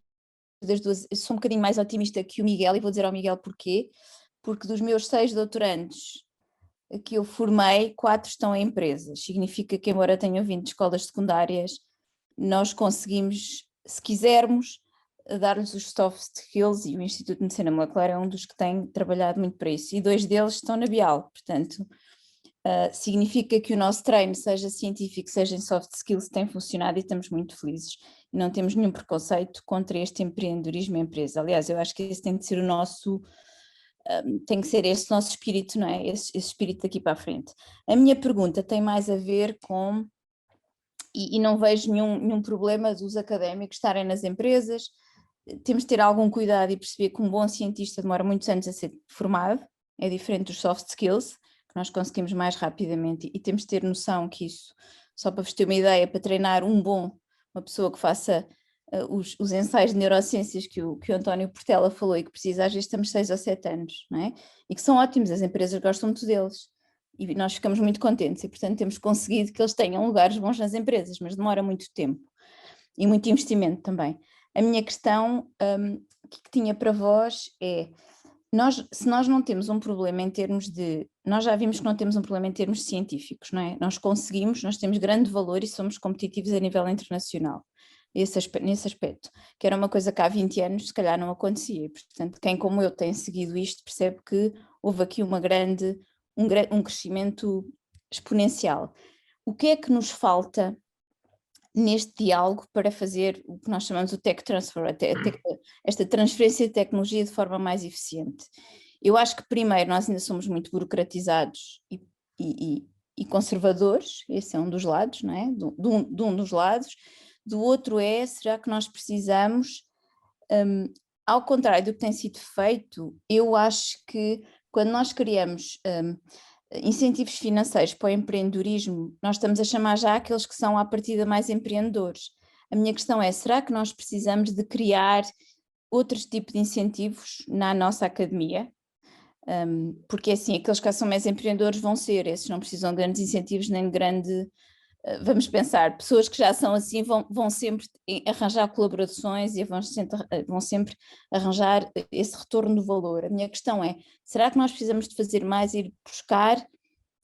das duas, eu sou um bocadinho mais otimista que o Miguel, e vou dizer ao Miguel porquê, porque dos meus 6 doutorandos, que eu formei, 4 estão em empresas. Significa que, embora tenham vindo de escolas secundárias, nós conseguimos, se quisermos, dar-lhes os soft skills, e o Instituto de Medicina Molecular é um dos que tem trabalhado muito para isso, e 2 deles estão na Bial, portanto, significa que o nosso treino, seja científico, seja em soft skills, tem funcionado e estamos muito felizes. E não temos nenhum preconceito contra este empreendedorismo em empresa. Aliás, eu acho que esse tem de ser o nosso, tem que ser este nosso espírito, não é? Esse espírito daqui para a frente. A minha pergunta tem mais a ver com, e não vejo nenhum problema dos académicos estarem nas empresas, temos de ter algum cuidado e perceber que um bom cientista demora muitos anos a ser formado, é diferente dos soft skills, que nós conseguimos mais rapidamente, e temos de ter noção que isso, só para vos ter uma ideia, para treinar uma pessoa que faça os ensaios de neurociências que o António Portela falou e que precisa, às vezes estamos 6 ou 7 anos, não é? E que são ótimos, as empresas gostam muito deles, e nós ficamos muito contentes, e portanto temos conseguido que eles tenham lugares bons nas empresas, mas demora muito tempo, e muito investimento também. A minha questão que tinha para vós é, se nós não temos um problema em termos de, nós já vimos que não temos um problema em termos científicos, não é? Nós temos grande valor e somos competitivos a nível internacional, nesse aspecto, que era uma coisa que há 20 anos se calhar não acontecia, portanto quem como eu tem seguido isto percebe que houve aqui um crescimento exponencial. O que é que nos falta neste diálogo para fazer o que nós chamamos o tech transfer, esta transferência de tecnologia de forma mais eficiente? Eu acho que primeiro nós ainda somos muito burocratizados e conservadores, esse é um dos lados, não é? De um dos lados. Do outro será que nós precisamos, ao contrário do que tem sido feito, eu acho que quando nós criamos incentivos financeiros para o empreendedorismo, nós estamos a chamar já aqueles que são à partida mais empreendedores. A minha questão é, será que nós precisamos de criar outros tipos de incentivos na nossa academia? Porque assim, aqueles que são mais empreendedores vão ser, esses não precisam de grandes incentivos nem de grande... Vamos pensar, pessoas que já são assim vão sempre arranjar colaborações e vão sempre arranjar esse retorno do valor. A minha questão é, será que nós precisamos de fazer mais, ir buscar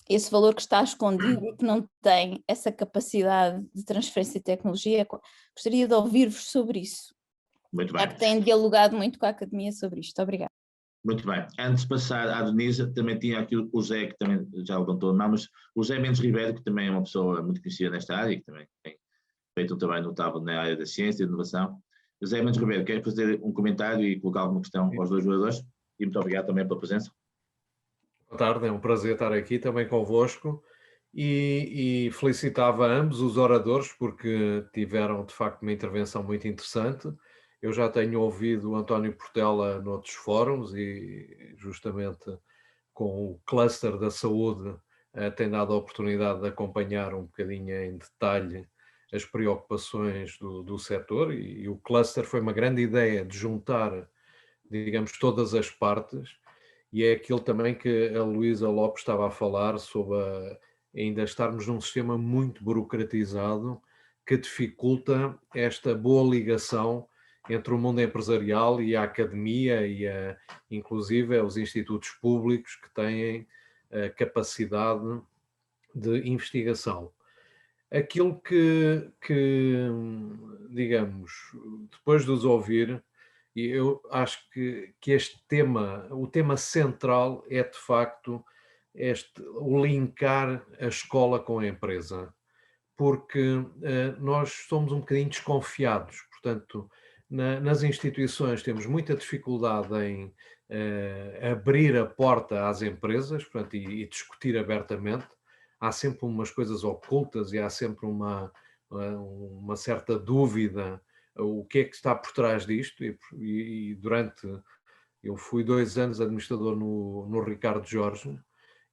esse valor que está escondido e que não tem essa capacidade de transferência de tecnologia? Gostaria de ouvir-vos sobre isso. Muito bem. Já que têm dialogado muito com a academia sobre isto. Obrigada. Muito bem. Antes de passar à Denise, também tinha aqui o Zé, que também já levantou a mão, mas o Zé Mendes Ribeiro, que também é uma pessoa muito conhecida nesta área, que também tem feito um trabalho notável na área da ciência e da inovação. O Zé Mendes Ribeiro, quer fazer um comentário e colocar alguma questão aos 2 oradores? E muito obrigado também pela presença. Boa tarde, é um prazer estar aqui também convosco e felicitava ambos os oradores porque tiveram de facto uma intervenção muito interessante. Eu já tenho ouvido o António Portela noutros fóruns e justamente com o cluster da saúde tem dado a oportunidade de acompanhar um bocadinho em detalhe as preocupações do setor e o cluster foi uma grande ideia de juntar, digamos, todas as partes e é aquilo também que a Luísa Lopes estava a falar sobre ainda estarmos num sistema muito burocratizado que dificulta esta boa ligação entre o mundo empresarial e a academia e inclusive os institutos públicos que têm capacidade de investigação. Aquilo que digamos, depois de os ouvir, eu acho que este tema, o tema central é de facto o linkar a escola com a empresa, porque nós somos um bocadinho desconfiados, portanto, nas instituições temos muita dificuldade em abrir a porta às empresas, portanto, e discutir abertamente. Há sempre umas coisas ocultas e há sempre uma certa dúvida o que é que está por trás disto e eu fui 2 anos administrador no Ricardo Jorge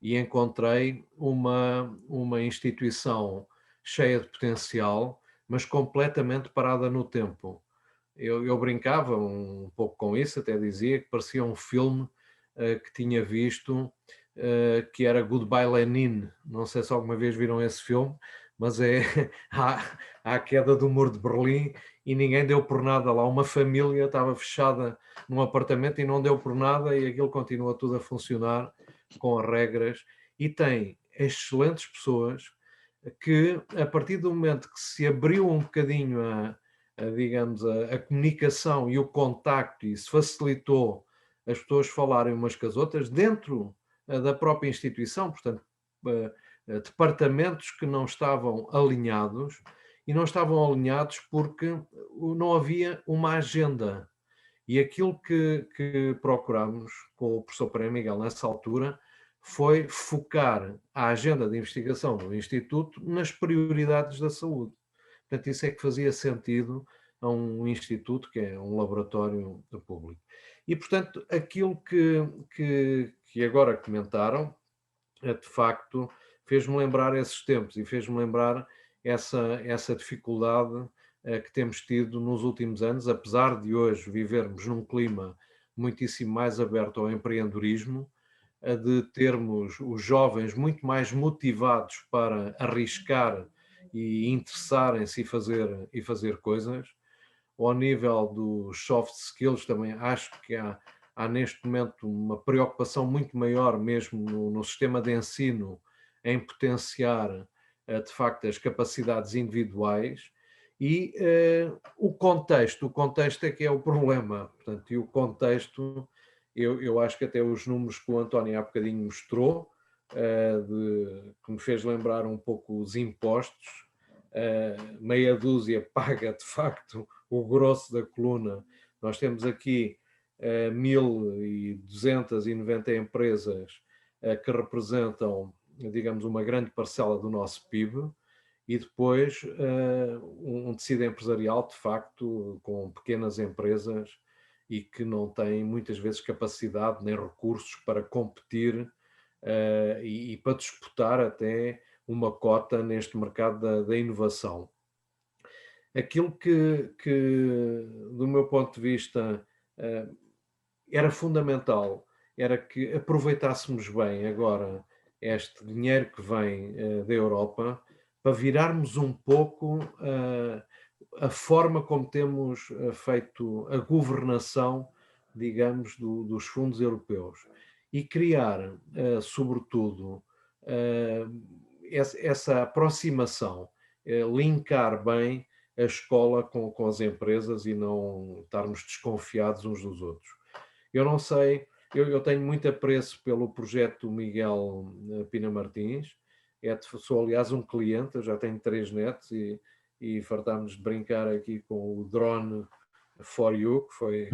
e encontrei uma instituição cheia de potencial, mas completamente parada no tempo. Eu brincava um pouco com isso, até dizia que parecia um filme que tinha visto, que era Goodbye Lenin. Não sei se alguma vez viram esse filme, mas há a queda do muro de Berlim e ninguém deu por nada lá. Uma família estava fechada num apartamento e não deu por nada e aquilo continua tudo a funcionar com as regras. e tem excelentes pessoas que, a partir do momento que se abriu um bocadinho digamos, a comunicação e o contacto, e se facilitou as pessoas falarem umas com as outras dentro da própria instituição, portanto, departamentos que não estavam alinhados, e não estavam alinhados porque não havia uma agenda. E aquilo que procurámos com o professor Pereira Miguel nessa altura foi focar a agenda de investigação do Instituto nas prioridades da saúde. Portanto, isso é que fazia sentido a um instituto que é um laboratório público. E, portanto, aquilo que agora comentaram, de facto, fez-me lembrar esses tempos e fez-me lembrar essa dificuldade que temos tido nos últimos anos, apesar de hoje vivermos num clima muitíssimo mais aberto ao empreendedorismo, de termos os jovens muito mais motivados para arriscar e interessarem-se e fazer coisas. Ao nível dos soft skills também acho que há neste momento uma preocupação muito maior mesmo no sistema de ensino em potenciar de facto as capacidades individuais e o contexto é que é o problema, portanto, e o contexto, eu acho que até os números que o António há bocadinho mostrou, que me fez lembrar um pouco os impostos, meia dúzia paga de facto o grosso da coluna. Nós temos aqui 1.290 empresas que representam, digamos, uma grande parcela do nosso PIB, e depois um tecido empresarial, de facto, com pequenas empresas e que não têm muitas vezes capacidade nem recursos para competir e para disputar até uma cota neste mercado da inovação. Aquilo que, do meu ponto de vista, era fundamental, era que aproveitássemos bem agora este dinheiro que vem da Europa para virarmos um pouco a forma como temos feito a governação, digamos, dos fundos europeus e criar, sobretudo, essa aproximação, linkar bem a escola com as empresas e não estarmos desconfiados uns dos outros. Eu não sei, eu tenho muito apreço pelo projeto Miguel Pina Martins, sou aliás um cliente, eu já tenho 3 netos e fartámos de brincar aqui com o drone for you, que foi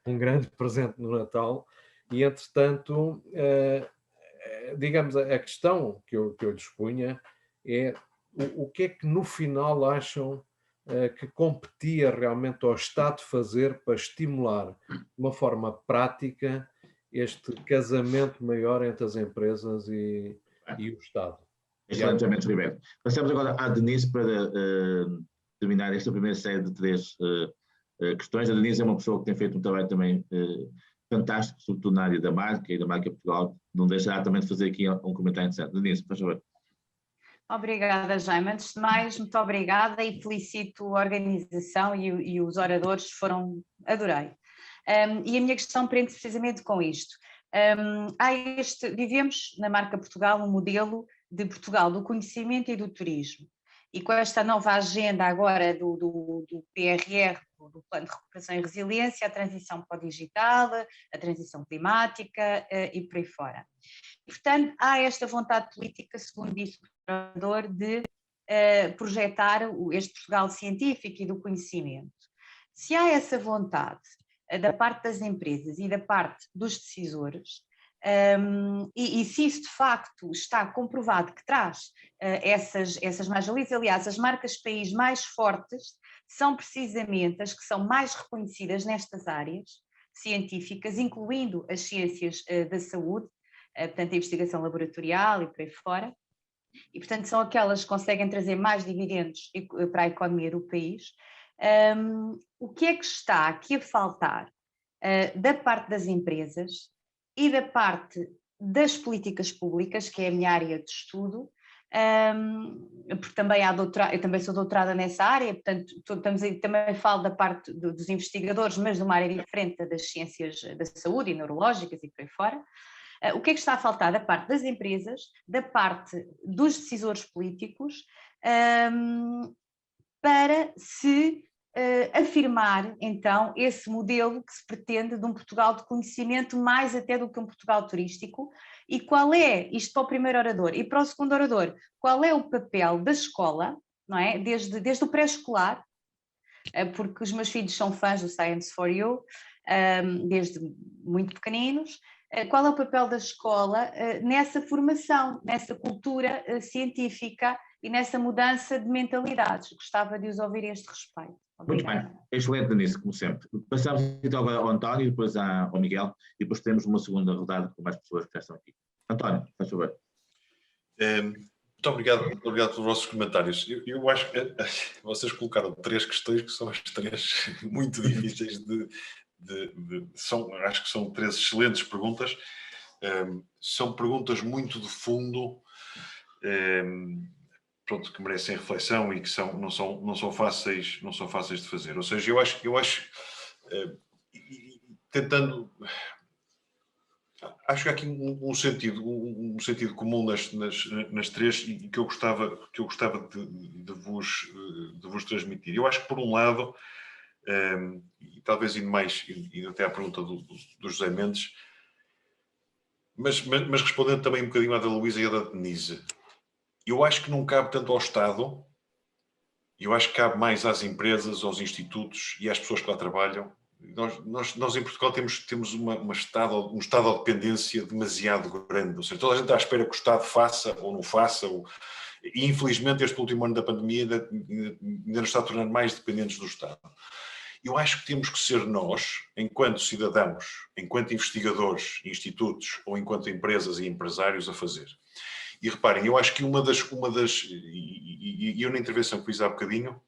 um grande presente no Natal, e entretanto, digamos, a questão que eu lhes punha é o que é que no final acham que competia realmente ao Estado fazer para estimular de uma forma prática este casamento maior entre as empresas e o Estado. Excelentemente, Roberto. Passamos agora à Denise para terminar esta primeira série de 3 questões. A Denise é uma pessoa que tem feito um trabalho também fantástico, sobretudo na área da marca e da marca Portugal. Não deixará também de fazer aqui um comentário interessante. Denise, por favor. Obrigada, Jaime. Antes de mais, muito obrigada e felicito a organização e os oradores, adorei. E a minha questão prende-se precisamente com isto. Vivemos na marca Portugal um modelo de Portugal do conhecimento e do turismo. E com esta nova agenda agora do PRR, do Plano de Recuperação e Resiliência, a transição para o digital, a transição climática e por aí fora. Portanto, há esta vontade política, segundo disse o orador, de projetar este Portugal científico e do conhecimento. Se há essa vontade da parte das empresas e da parte dos decisores, e se isso de facto está comprovado que traz essas mais-valias, aliás, as marcas país mais fortes são precisamente as que são mais reconhecidas nestas áreas científicas, incluindo as ciências da saúde, portanto a investigação laboratorial e por aí fora, e portanto são aquelas que conseguem trazer mais dividendos para a economia do país. O que é que está aqui a faltar da parte das empresas e da parte das políticas públicas, que é a minha área de estudo, porque também eu também sou doutorada nessa área, portanto também falo da parte dos investigadores, mas de uma área diferente das ciências da saúde e neurológicas e por aí fora. O que é que está a faltar da parte das empresas, da parte dos decisores políticos, para se afirmar, então, esse modelo que se pretende de um Portugal de conhecimento, mais até do que um Portugal turístico, e qual é, isto para o primeiro orador, e para o segundo orador, qual é o papel da escola, não é? Desde o pré-escolar, porque os meus filhos são fãs do Science for You, desde muito pequeninos. Qual é o papel da escola nessa formação, nessa cultura científica e nessa mudança de mentalidades? Gostava de os ouvir a este respeito. Obrigada. Muito bem, excelente, Denise, como sempre. Passamos então ao António, depois ao Miguel, e depois temos uma segunda rodada com mais pessoas que já estão aqui. António, faz favor. Muito obrigado pelos vossos comentários. Eu acho que vocês colocaram 3 questões que são as 3 muito difíceis acho que são 3 excelentes perguntas. São perguntas muito de fundo, pronto, que merecem reflexão e que não são fáceis de fazer. Ou seja, eu acho tentando... Acho que há aqui um sentido comum nas 3 e que eu gostava de vos transmitir. Eu acho que, por um lado, e talvez indo até à pergunta do José Mendes, mas respondendo também um bocadinho à da Luísa e à da Denise, eu acho que não cabe tanto ao Estado, eu acho que cabe mais às empresas, aos institutos e às pessoas que lá trabalham. Nós em Portugal temos um estado de dependência demasiado grande, ou seja, toda a gente está à espera que o Estado faça ou não faça, e infelizmente este último ano da pandemia ainda nos está a tornar mais dependentes do Estado. Eu acho que temos que ser nós, enquanto cidadãos, enquanto investigadores, institutos ou enquanto empresas e empresários a fazer. E reparem, eu acho que e eu na intervenção que fiz há bocadinho,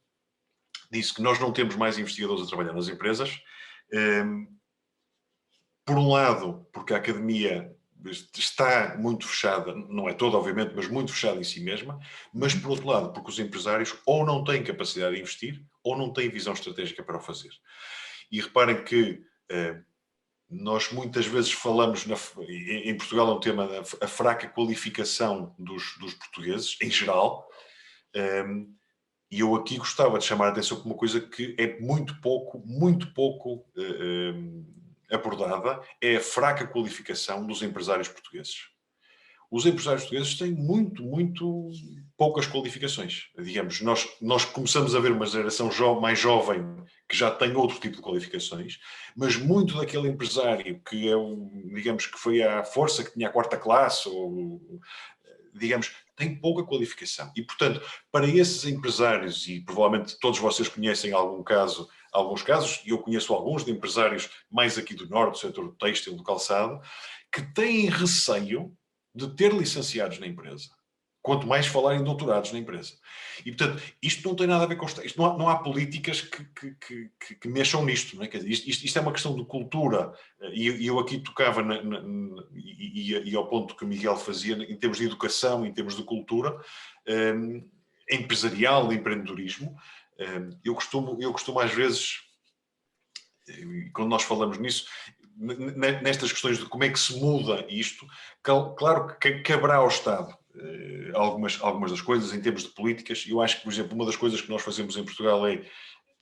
disse que nós não temos mais investigadores a trabalhar nas empresas. Por um lado, porque a academia está muito fechada, não é toda, obviamente, mas muito fechada em si mesma, mas por outro lado, porque os empresários ou não têm capacidade de investir ou não têm visão estratégica para o fazer. E reparem que nós muitas vezes falamos, em Portugal é um tema, a fraca qualificação dos portugueses, em geral, e eu aqui gostava de chamar a atenção para uma coisa que é muito pouco abordada, é a fraca qualificação dos empresários portugueses. Os empresários portugueses têm muito poucas qualificações. Digamos, nós começamos a ver uma geração mais jovem que já tem outro tipo de qualificações, mas muito daquele empresário que digamos que foi à força, que tinha a 4ª classe, ou digamos, tem pouca qualificação. E, portanto, para esses empresários, e provavelmente todos vocês conhecem alguns casos, e eu conheço alguns de empresários mais aqui do norte, do setor do têxtil, do calçado, que têm receio de ter licenciados na empresa. Quanto mais falar em doutorados na empresa. E, portanto, isto não tem nada a ver com... Isto não há políticas que mexam nisto. Não é? Quer dizer, isto é uma questão de cultura. E eu aqui tocava, e ao ponto que o Miguel fazia, em termos de educação, em termos de cultura, empresarial, de empreendedorismo. Eu costumo às vezes, quando nós falamos nisso, nestas questões de como é que se muda isto, claro que caberá ao Estado algumas das coisas em termos de políticas. Eu acho que, por exemplo, uma das coisas que nós fazemos em Portugal é,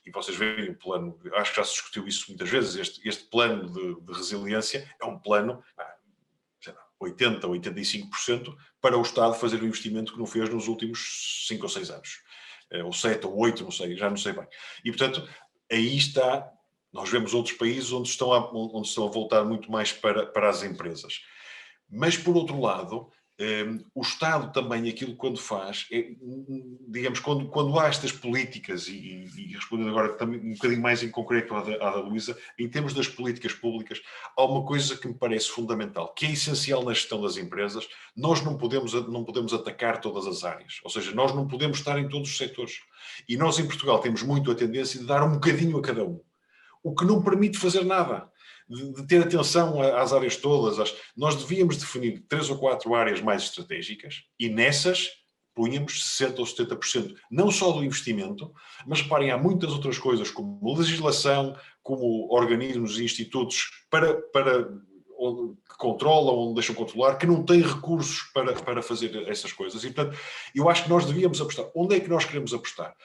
e vocês veem o plano, acho que já se discutiu isso muitas vezes, este plano de resiliência é um plano, 80% ou 85% para o Estado fazer o investimento que não fez nos últimos 5 ou 6 anos. Ou 7 ou 8, não sei, já não sei bem. E, portanto, aí está, nós vemos outros países onde estão a voltar muito mais para as empresas. Mas, por outro lado, o Estado também, aquilo quando faz, digamos, quando há estas políticas, e respondendo agora também um bocadinho mais em concreto à da Luísa, em termos das políticas públicas, há uma coisa que me parece fundamental, que é essencial na gestão das empresas. Nós não podemos atacar todas as áreas, ou seja, nós não podemos estar em todos os setores. E nós em Portugal temos muito a tendência de dar um bocadinho a cada um, o que não permite fazer nada. De ter atenção às áreas todas. Nós devíamos definir 3 ou 4 áreas mais estratégicas e nessas punhamos 60% ou 70%, não só do investimento, mas reparem, há muitas outras coisas como legislação, como organismos e institutos que controlam, onde deixam controlar, que não têm recursos para fazer essas coisas. E, portanto, eu acho que nós devíamos apostar. Onde é que nós queremos apostar?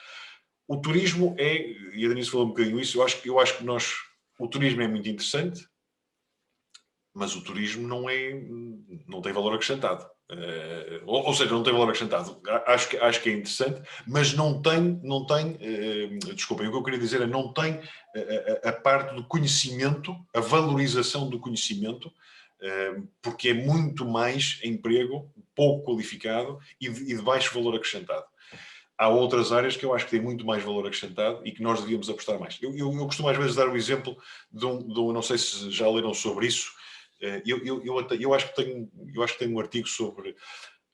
O turismo e a Denise falou um bocadinho isso, eu acho que o turismo é muito interessante, mas o turismo não tem valor acrescentado. Ou seja, não tem valor acrescentado. Acho que é interessante, mas não tem desculpem, o que eu queria dizer é não tem a parte do conhecimento, a valorização do conhecimento, porque é muito mais emprego pouco qualificado e de baixo valor acrescentado. Há outras áreas que eu acho que têm muito mais valor acrescentado e que nós devíamos apostar mais. Eu costumo às vezes dar o exemplo não sei se já leram sobre isso. Eu acho que tenho um artigo sobre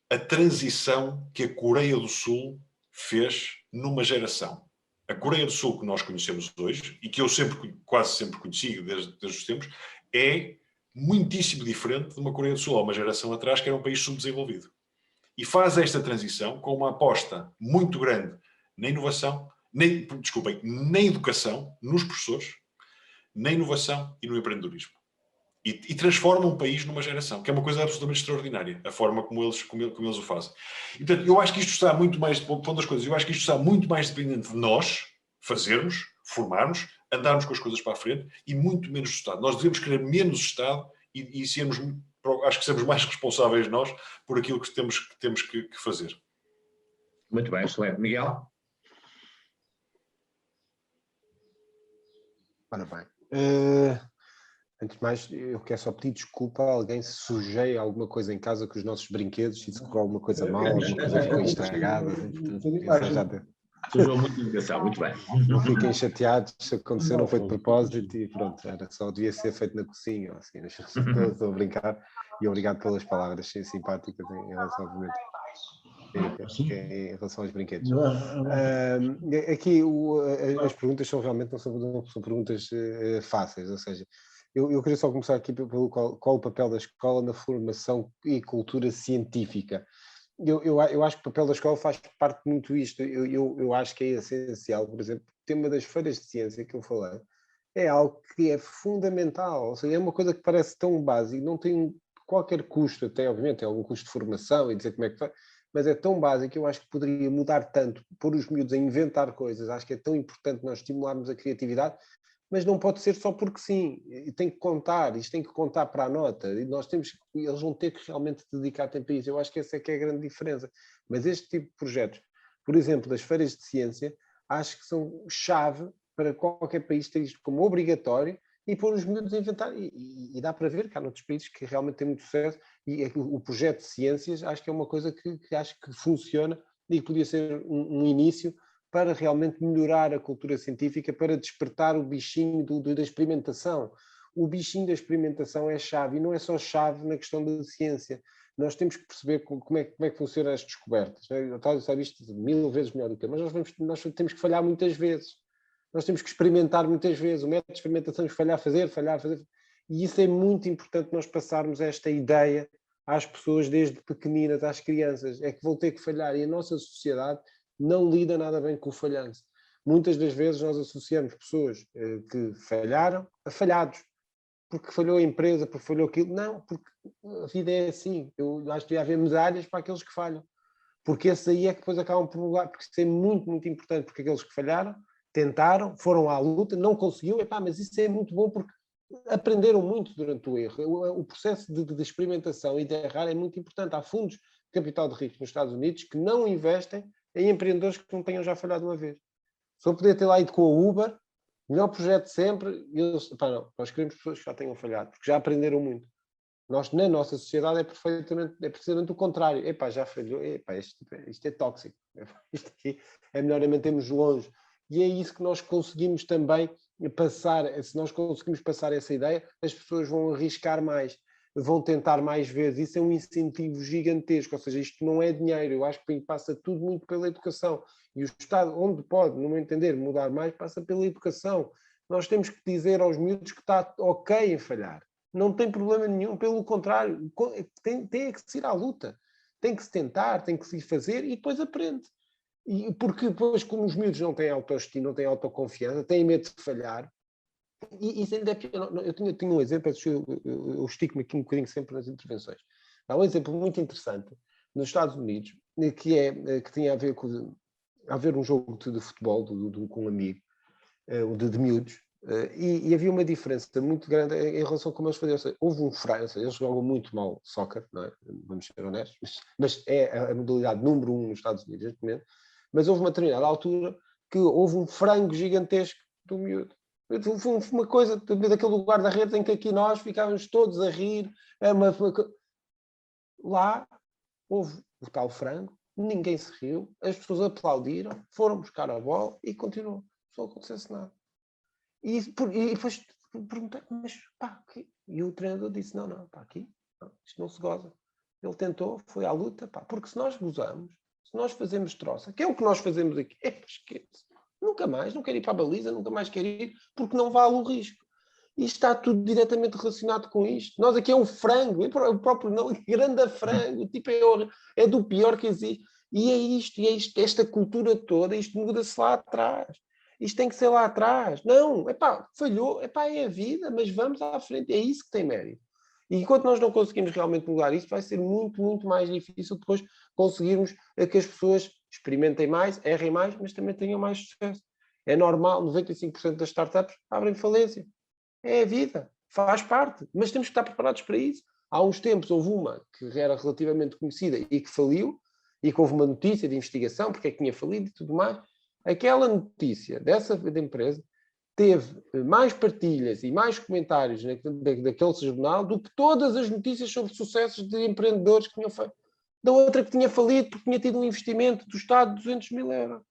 a transição que a Coreia do Sul fez numa geração. A Coreia do Sul que nós conhecemos hoje, e que eu quase sempre conheci desde os tempos, é muitíssimo diferente de uma Coreia do Sul há uma geração atrás, que era um país subdesenvolvido. E faz esta transição com uma aposta muito grande na inovação, na educação, nos professores, na inovação e no empreendedorismo. E transforma um país numa geração, que é uma coisa absolutamente extraordinária, a forma como eles o fazem. E, portanto, eu acho que isto está muito mais, pondo as coisas, eu acho que isto está muito mais dependente de nós fazermos, formarmos, andarmos com as coisas para a frente e muito menos do Estado. Nós devemos querer menos Estado e sermos, acho que sermos mais responsáveis nós por aquilo que temos que fazer. Muito bem, excelente. Miguel? Ora bem, antes de mais, eu quero só pedir desculpa a alguém se sujei alguma coisa em casa com os nossos brinquedos, e se correu alguma coisa mal, alguma coisa ficou estragada. Sujou muito de educação, muito bem. Não fiquem chateados, se aconteceu não foi de propósito e pronto, só devia ser feito na cozinha. Assim, estou a brincar e obrigado pelas palavras simpáticas em relação, obviamente, em relação aos brinquedos. Aqui as perguntas são realmente não são perguntas fáceis, ou seja, eu queria só começar aqui pelo qual o papel da escola na formação e cultura científica. Eu acho que o papel da escola faz parte de muito isto. Eu acho que é essencial, por exemplo, o tema das feiras de ciência que eu falei é algo que é fundamental, ou seja, é uma coisa que parece tão básica, não tem qualquer custo, até obviamente tem algum custo de formação e dizer como é que faz, mas é tão básico que eu acho que poderia mudar tanto, pôr os miúdos a inventar coisas. Acho que é tão importante nós estimularmos a criatividade, mas não pode ser só porque sim, e tem que contar, isto tem que contar para a nota, e eles vão ter que realmente dedicar tempo a isso. Eu acho que essa é que é a grande diferença. Mas este tipo de projetos, por exemplo, das feiras de ciência, acho que são chave para qualquer país ter isto como obrigatório e pôr os miúdos a inventar. E dá para ver que há noutros países que realmente têm muito sucesso, e o projeto de ciências acho que é uma coisa que acho que funciona e que podia ser um início para realmente melhorar a cultura científica, para despertar o bichinho da experimentação. O bichinho da experimentação é chave, e não é só chave na questão da ciência. Nós temos que perceber como é que funcionam as descobertas. O Otávio sabe isto 1000 vezes melhor do que eu, mas nós temos que falhar muitas vezes. Nós temos que experimentar muitas vezes. O método de experimentação é falhar. E isso é muito importante, nós passarmos esta ideia às pessoas desde pequeninas, às crianças. É que vão ter que falhar, e a nossa sociedade não lida nada bem com o falhanço. Muitas das vezes nós associamos pessoas que falharam a falhados, porque falhou a empresa, porque falhou aquilo. Não, porque a vida é assim. Eu acho que devia haver medalhas para aqueles que falham, porque esses aí é que depois acabam por lugar, porque isso é muito, muito importante, porque aqueles que falharam, tentaram, foram à luta, não conseguiu, mas isso é muito bom porque aprenderam muito durante o erro. O processo de experimentação e de errar é muito importante. Há fundos de capital de risco nos Estados Unidos que não investem em empreendedores que não tenham já falhado uma vez. Se eu poder ter lá ido com a Uber, melhor projeto sempre, nós queremos pessoas que já tenham falhado, porque já aprenderam muito. Nós, na nossa sociedade, é precisamente o contrário. Já falhou, isto é tóxico, isto aqui é melhor mantermos longe. E é isso que nós conseguimos também passar. Se nós conseguimos passar essa ideia, as pessoas vão arriscar mais, vão tentar mais vezes. Isso é um incentivo gigantesco, ou seja, isto não é dinheiro. Eu acho que passa tudo muito pela educação. E o Estado, onde pode, no meu entender, mudar mais, passa pela educação. Nós temos que dizer aos miúdos que está ok em falhar. Não tem problema nenhum, pelo contrário, tem que se ir à luta. Tem que se tentar, tem que se fazer e depois aprende. E porque depois, como os miúdos não têm autoestima, não têm autoconfiança, têm medo de falhar, E isso ainda é pior. Eu tinha um exemplo, eu estico-me aqui um bocadinho sempre nas intervenções. Há um exemplo muito interessante nos Estados Unidos, que tinha a ver com um jogo de futebol com um amigo, de miúdos, e havia uma diferença muito grande em relação a como eles faziam. Seja, houve um frango, eles jogam muito mal soccer, não é? Vamos ser honestos, mas é a modalidade número 1 nos Estados Unidos neste momento, mas houve uma determinada altura que houve um frango gigantesco do miúdo. Foi uma coisa daquele lugar da rede em que aqui nós ficávamos todos a rir. Lá houve o tal frango, ninguém se riu, as pessoas aplaudiram, foram buscar a bola e continuou. Não acontecesse nada. E depois perguntei, mas pá, aqui? E o treinador disse, não, pá, aqui, não, isto não se goza. Ele tentou, foi à luta, pá, porque se nós gozamos, se nós fazemos troça, que é o que nós fazemos aqui, esquece. Nunca mais, não quero ir para a baliza, nunca mais quero ir, porque não vale o risco. E está tudo diretamente relacionado com isto. Nós aqui é um frango, o próprio nome, grande frango, tipo é do pior que existe. E é isto, esta cultura toda, isto muda-se lá atrás. Isto tem que ser lá atrás. Não, falhou, é a vida, mas vamos à frente. É isso que tem mérito. E enquanto nós não conseguimos realmente mudar isso, vai ser muito, muito mais difícil depois conseguirmos que as pessoas experimentem mais, errem mais, mas também tenham mais sucesso. É normal, 95% das startups abrem falência. É a vida, faz parte, mas temos que estar preparados para isso. Há uns tempos houve uma que era relativamente conhecida e que faliu, e que houve uma notícia de investigação, porque é que tinha falido e tudo mais. Aquela notícia dessa empresa teve mais partilhas e mais comentários daquele jornal do que todas as notícias sobre sucessos de empreendedores que tinham feito. Da outra que tinha falido porque tinha tido um investimento do Estado de 200 mil euros.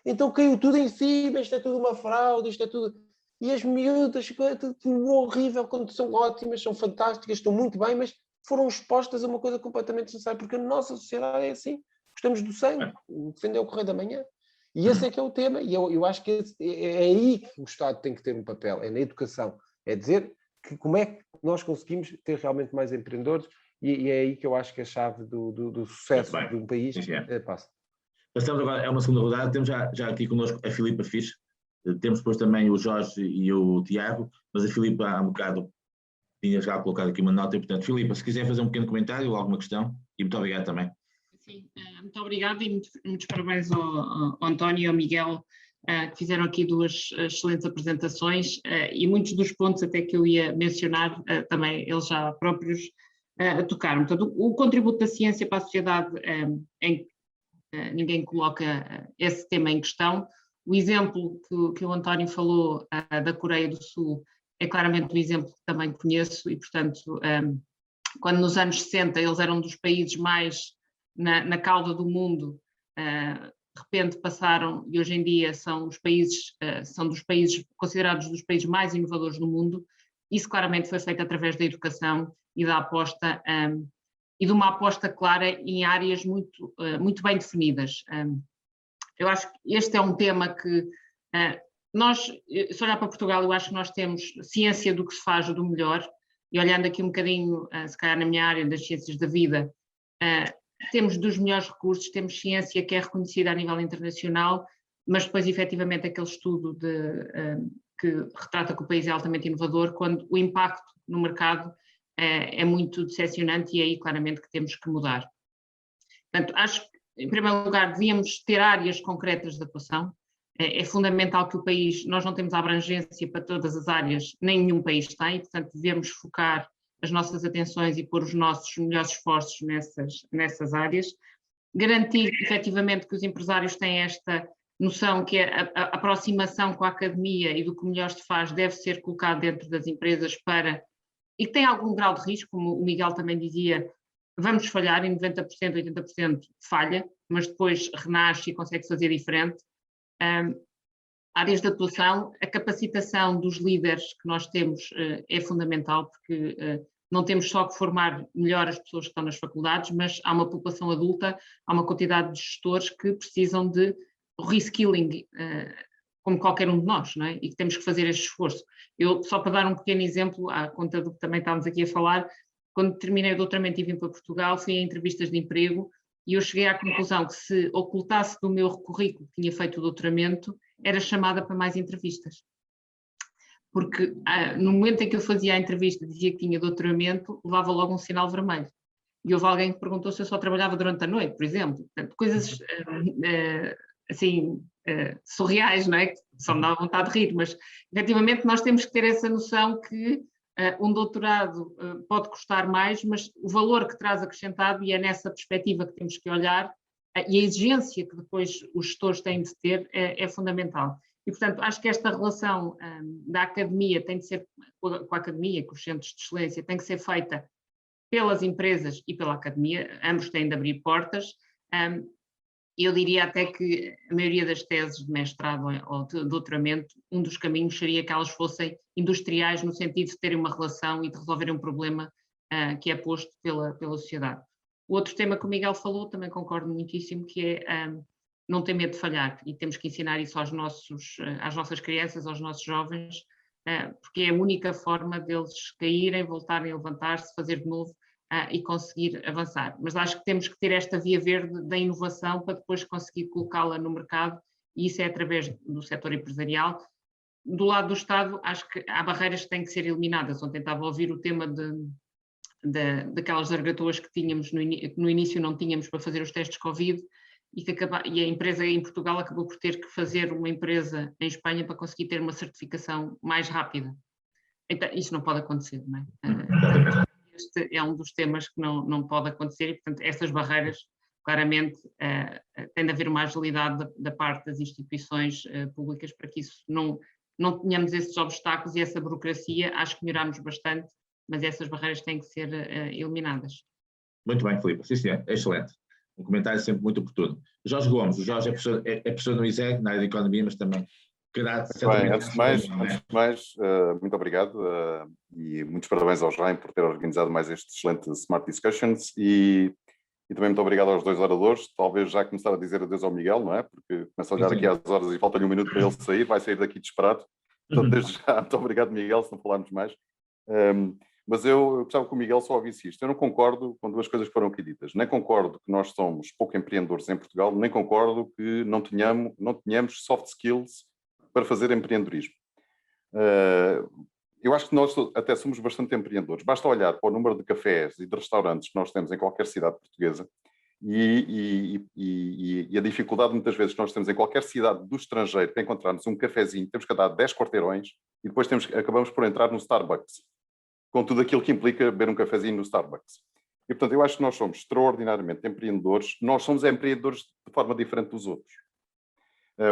Então caiu tudo em cima, isto é tudo uma fraude, isto é tudo... E as miúdas, tudo horrível, quando são ótimas, são fantásticas, estão muito bem, mas foram expostas a uma coisa completamente necessária, porque a nossa sociedade é assim. Gostamos do sangue, defender o Correio da Manhã. E esse é que é o tema, e eu acho que é aí que o Estado tem que ter um papel, é na educação, é dizer que como é que nós conseguimos ter realmente mais empreendedores, e é aí que eu acho que a chave do sucesso de um país passa. Passamos agora, é uma segunda rodada, temos já aqui connosco a Filipa Fisch, temos depois também o Jorge e o Tiago, mas a Filipa há um bocado tinha já colocado aqui uma nota, e portanto, Filipa, se quiser fazer um pequeno comentário ou alguma questão, e muito obrigado também. Sim, muito obrigada e muitos parabéns ao António e ao Miguel, que fizeram aqui duas excelentes apresentações, e muitos dos pontos até que eu ia mencionar, também eles já próprios tocaram. Portanto, o contributo da ciência para a sociedade, ninguém coloca esse tema em questão. O exemplo que o António falou da Coreia do Sul é claramente um exemplo que também conheço e, portanto, quando nos anos 60 eles eram dos países mais na cauda do mundo, de repente passaram e hoje em dia são dos países considerados dos países mais inovadores do mundo. Isso claramente foi feito através da educação e da aposta e de uma aposta clara em áreas muito bem definidas. Eu acho que este é um tema que nós, se olhar para Portugal, eu acho que nós temos ciência do que se faz do melhor, e olhando aqui um bocadinho, se calhar na minha área das ciências da vida, temos dos melhores recursos, temos ciência que é reconhecida a nível internacional, mas depois efetivamente aquele estudo que retrata que o país é altamente inovador, quando o impacto no mercado é muito decepcionante, e é aí claramente que temos que mudar. Portanto, acho que em primeiro lugar devíamos ter áreas concretas de atuação. É fundamental que o país, nós não temos abrangência para todas as áreas, nem nenhum país tem, portanto devemos focar as nossas atenções e pôr os nossos melhores esforços nessas áreas. Garantir efetivamente que os empresários têm esta noção que a aproximação com a academia e do que melhor se faz deve ser colocado dentro das empresas e que tem algum grau de risco, como o Miguel também dizia, vamos falhar em 90%, 80% falha, mas depois renasce e consegue fazer diferente. Áreas de atuação, a capacitação dos líderes que nós temos é fundamental, porque não temos só que formar melhor as pessoas que estão nas faculdades, mas há uma população adulta, há uma quantidade de gestores que precisam de reskilling, como qualquer um de nós, não é? E que temos que fazer este esforço. Eu, só para dar um pequeno exemplo, à conta do que também estávamos aqui a falar, quando terminei o doutoramento e vim para Portugal, fui a entrevistas de emprego e eu cheguei à conclusão que se ocultasse do meu currículo que tinha feito o doutoramento, era chamada para mais entrevistas. porque no momento em que eu fazia a entrevista, dizia que tinha doutoramento, levava logo um sinal vermelho. E houve alguém que perguntou se eu só trabalhava durante a noite, por exemplo. Portanto, coisas assim, surreais, não é? Que só me dá vontade de rir, mas efetivamente nós temos que ter essa noção que um doutorado pode custar mais, mas o valor que traz acrescentado, e é nessa perspectiva que temos que olhar, e a exigência que depois os gestores têm de ter é fundamental. E, portanto, acho que esta relação da academia tem de ser, com a academia, com os centros de excelência, tem que ser feita pelas empresas e pela academia, ambos têm de abrir portas. Eu diria até que a maioria das teses de mestrado ou de doutoramento, um dos caminhos seria que elas fossem industriais, no sentido de terem uma relação e de resolverem um problema que é posto pela sociedade. O outro tema que o Miguel falou, também concordo muitíssimo, que é não ter medo de falhar, e temos que ensinar isso às nossas crianças, aos nossos jovens, porque é a única forma deles caírem, voltarem a levantar-se, fazer de novo e conseguir avançar. Mas acho que temos que ter esta via verde da inovação para depois conseguir colocá-la no mercado, e isso é através do setor empresarial. Do lado do Estado, acho que há barreiras que têm que ser eliminadas. Ontem estava a ouvir o tema daquelas zargatoas que tínhamos que no início não tínhamos para fazer os testes Covid, e a empresa em Portugal acabou por ter que fazer uma empresa em Espanha para conseguir ter uma certificação mais rápida. Então, isso não pode acontecer, não é? Este é um dos temas que não pode acontecer, e, portanto, essas barreiras, claramente, tem de haver uma agilidade da parte das instituições públicas para que isso não tenhamos esses obstáculos e essa burocracia. Acho que melhoramos bastante, mas essas barreiras têm que ser eliminadas. Muito bem, Filipe. Sim, senhor. Excelente. Um comentário sempre muito oportuno. Jorge Gomes, o Jorge é professor no ISEG, na área de Economia, mas também... Bem, antes de mais, muito obrigado e muitos parabéns ao Jaime por ter organizado mais este excelente Smart Discussions, e também muito obrigado aos dois oradores. Talvez já começar a dizer adeus ao Miguel, não é? Porque começa a olhar aqui às horas e falta-lhe um minuto para ele sair, vai sair daqui disparado. Portanto, desde já, muito obrigado, Miguel, se não falarmos mais. Mas eu gostava que o Miguel só ouvisse isto. Eu não concordo com duas coisas que foram aqui ditas. Nem concordo que nós somos pouco empreendedores em Portugal, nem concordo que não tenhamos soft skills para fazer empreendedorismo. Eu acho que nós até somos bastante empreendedores. Basta olhar para o número de cafés e de restaurantes que nós temos em qualquer cidade portuguesa e a dificuldade muitas vezes que nós temos em qualquer cidade do estrangeiro para encontrarmos um cafezinho, temos que andar 10 quarteirões e depois acabamos por entrar no Starbucks, com tudo aquilo que implica beber um cafezinho no Starbucks. E, portanto, eu acho que nós somos extraordinariamente empreendedores. Nós somos empreendedores de forma diferente dos outros.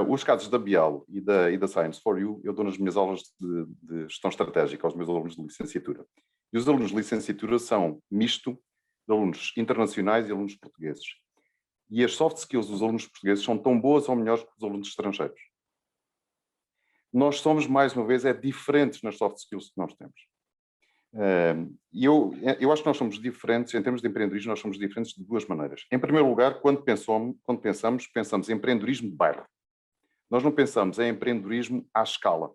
Os casos da Bial e da Science for You, eu dou nas minhas aulas de gestão estratégica aos meus alunos de licenciatura. E os alunos de licenciatura são misto de alunos internacionais e alunos portugueses. E as soft skills dos alunos portugueses são tão boas ou melhores que os alunos estrangeiros. Nós somos, mais uma vez, diferentes nas soft skills que nós temos. E eu acho que nós somos diferentes, em termos de empreendedorismo, nós somos diferentes de duas maneiras. Em primeiro lugar, quando pensamos em empreendedorismo de bairro. Nós não pensamos em empreendedorismo à escala.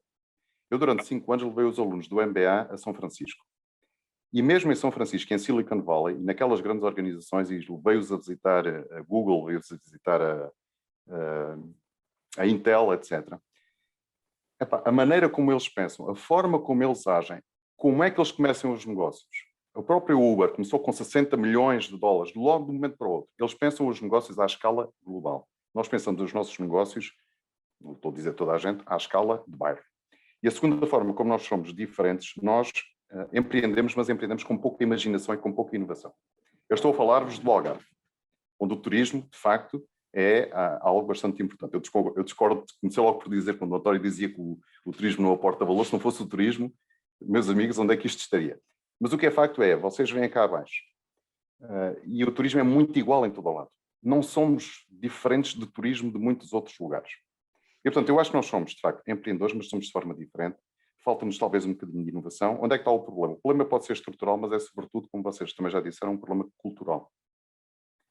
Eu, durante 5 anos, levei os alunos do MBA a São Francisco. E mesmo em São Francisco, em Silicon Valley, e naquelas grandes organizações, e levei-os a visitar a Google, levei-os a visitar a Intel, etc. A maneira como eles pensam, a forma como eles agem, como é que eles começam os negócios. O próprio Uber começou com 60 milhões de dólares, logo de um momento para o outro. Eles pensam os negócios à escala global. Nós pensamos os nossos negócios, não estou a dizer toda a gente, à escala de bairro. E a segunda forma como nós somos diferentes, nós empreendemos, mas empreendemos com pouca imaginação e com pouca inovação. Eu estou a falar-vos do Algarve, onde o turismo, de facto, é algo bastante importante. Eu discordo, comecei logo por dizer, quando o António dizia que o turismo não aporta valor, se não fosse o turismo, meus amigos, onde é que isto estaria? Mas o que é facto é, vocês vêm cá abaixo, e o turismo é muito igual em todo o lado. Não somos diferentes de turismo de muitos outros lugares. E, portanto, eu acho que nós somos, de facto, empreendedores, mas somos de forma diferente. Falta-nos talvez um bocadinho de inovação. Onde é que está o problema? O problema pode ser estrutural, mas é, sobretudo, como vocês também já disseram, um problema cultural.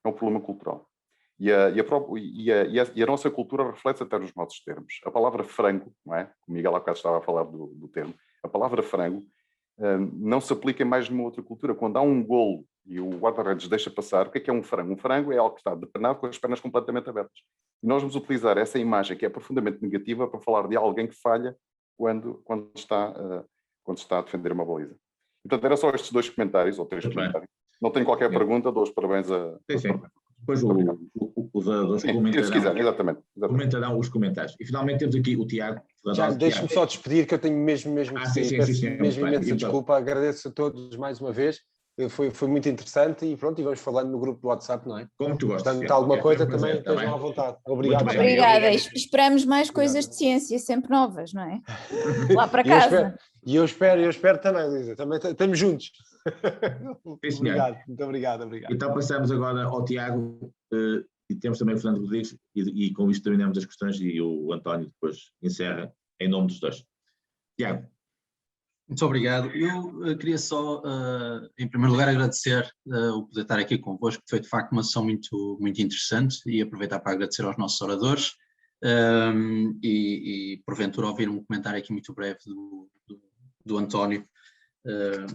É um problema cultural. E a nossa cultura reflete até nos nossos termos. A palavra frango, não é? O Miguel há bocado estava a falar do termo. A palavra frango não se aplica em mais nenhuma outra cultura. Quando há um golo e o guarda-redes deixa passar, o que é um frango? Um frango é algo que está depenado com as pernas completamente abertas. E nós vamos utilizar essa imagem, que é profundamente negativa, para falar de alguém que falha quando está a defender uma baliza. Portanto, era só estes 2 comentários, ou 3 comentários. Não tenho qualquer pergunta, dou os parabéns a... Sim. Depois os oradores comentarão os comentários. E finalmente temos aqui o Tiago. Já deixe-me só despedir, que eu tenho mesmo que sair. Peço imensa desculpa, agradeço a todos mais uma vez. Foi muito interessante e pronto, e vamos falando no grupo do WhatsApp, não é? Como tu gostas. Portanto, alguma coisa também estejam à vontade. Obrigado. Obrigada. Esperamos mais coisas de ciência, sempre novas, não é? Lá para casa. E eu espero também, Luísa. Também estamos juntos. Obrigado. Muito obrigado. Então passamos agora ao Tiago e temos também o Fernando Rodrigues e com isto terminamos as questões e o António depois encerra em nome dos dois. Tiago. Muito obrigado. Eu queria só, em primeiro lugar, agradecer o poder estar aqui convosco, que foi de facto uma sessão muito, muito interessante, e aproveitar para agradecer aos nossos oradores e porventura ouvir um comentário aqui muito breve do António,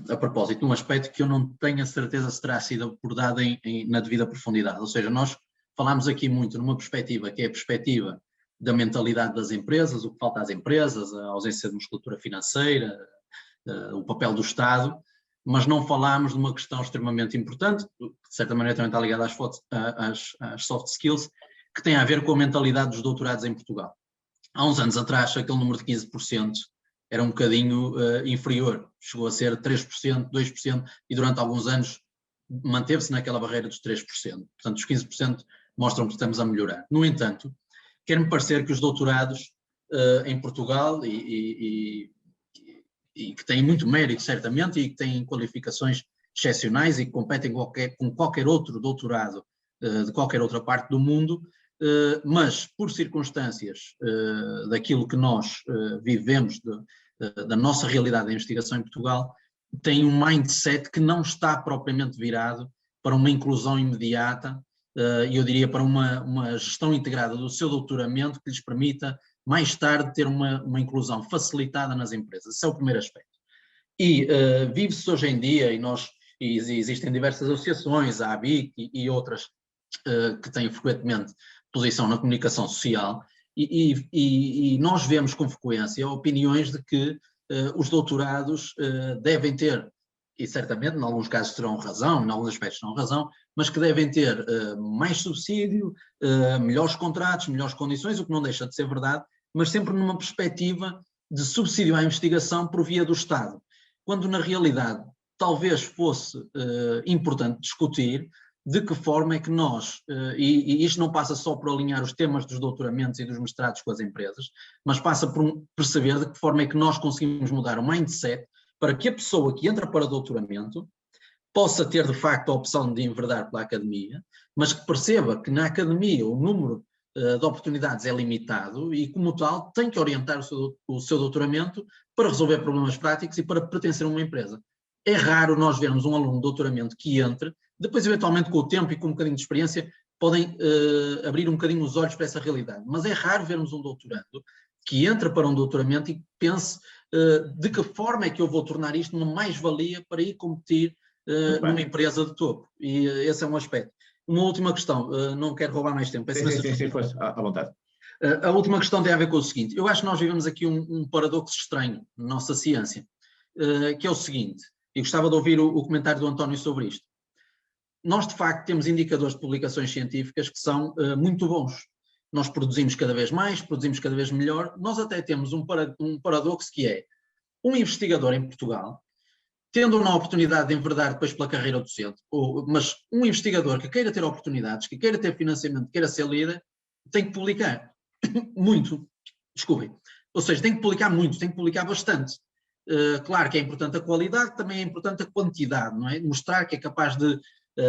a propósito de um aspecto que eu não tenho a certeza se terá sido abordado na devida profundidade. Ou seja, nós falámos aqui muito numa perspectiva que é a perspectiva da mentalidade das empresas, o que falta às empresas, a ausência de musculatura financeira, o papel do Estado, mas não falámos de uma questão extremamente importante, que de certa maneira também está ligada às soft skills, que tem a ver com a mentalidade dos doutorados em Portugal. Há uns anos atrás, aquele número de 15% era um bocadinho inferior, chegou a ser 3%, 2%, e durante alguns anos manteve-se naquela barreira dos 3%. Portanto, os 15% mostram que estamos a melhorar. No entanto, quer-me parecer que os doutorados em Portugal e que têm muito mérito, certamente, e que têm qualificações excepcionais e que competem com qualquer outro doutorado de qualquer outra parte do mundo, mas por circunstâncias daquilo que nós vivemos, da nossa realidade de investigação em Portugal, têm um mindset que não está propriamente virado para uma inclusão imediata, e eu diria para uma gestão integrada do seu doutoramento que lhes permita mais tarde ter uma inclusão facilitada nas empresas. Esse é o primeiro aspecto. E vive-se hoje em dia, e existem diversas associações, a ABIC e outras, que têm frequentemente posição na comunicação social, e nós vemos com frequência opiniões de que os doutorados devem ter, e certamente em alguns casos terão razão, em alguns aspectos terão razão, mas que devem ter mais subsídio, melhores contratos, melhores condições, o que não deixa de ser verdade, mas sempre numa perspectiva de subsídio à investigação por via do Estado, quando na realidade talvez fosse importante discutir de que forma é que nós, e isto não passa só por alinhar os temas dos doutoramentos e dos mestrados com as empresas, mas passa por perceber de que forma é que nós conseguimos mudar o mindset para que a pessoa que entra para doutoramento possa ter de facto a opção de enverdar pela academia, mas que perceba que na academia o número de oportunidades é limitado e, como tal, tem que orientar o seu doutoramento para resolver problemas práticos e para pertencer a uma empresa. É raro nós vermos um aluno de doutoramento que entre, depois eventualmente com o tempo e com um bocadinho de experiência podem abrir um bocadinho os olhos para essa realidade, mas é raro vermos um doutorando que entra para um doutoramento e pense de que forma é que eu vou tornar isto uma mais-valia para ir competir numa empresa de topo. E esse é um aspecto. Uma última questão, não quero roubar mais tempo. Sim, pois, à vontade. A última questão tem a ver com o seguinte: eu acho que nós vivemos aqui um paradoxo estranho na nossa ciência, que é o seguinte, e gostava de ouvir o comentário do António sobre isto. Nós, de facto, temos indicadores de publicações científicas que são muito bons. Nós produzimos cada vez mais, produzimos cada vez melhor. Nós até temos um paradoxo que é um investigador em Portugal, tendo uma oportunidade de enverdar depois pela carreira docente, mas um investigador que queira ter oportunidades, que queira ter financiamento, que queira ser líder, tem que publicar muito, desculpem. Ou seja, tem que publicar muito, tem que publicar bastante. Claro que é importante a qualidade, também é importante a quantidade, não é? Mostrar que é capaz de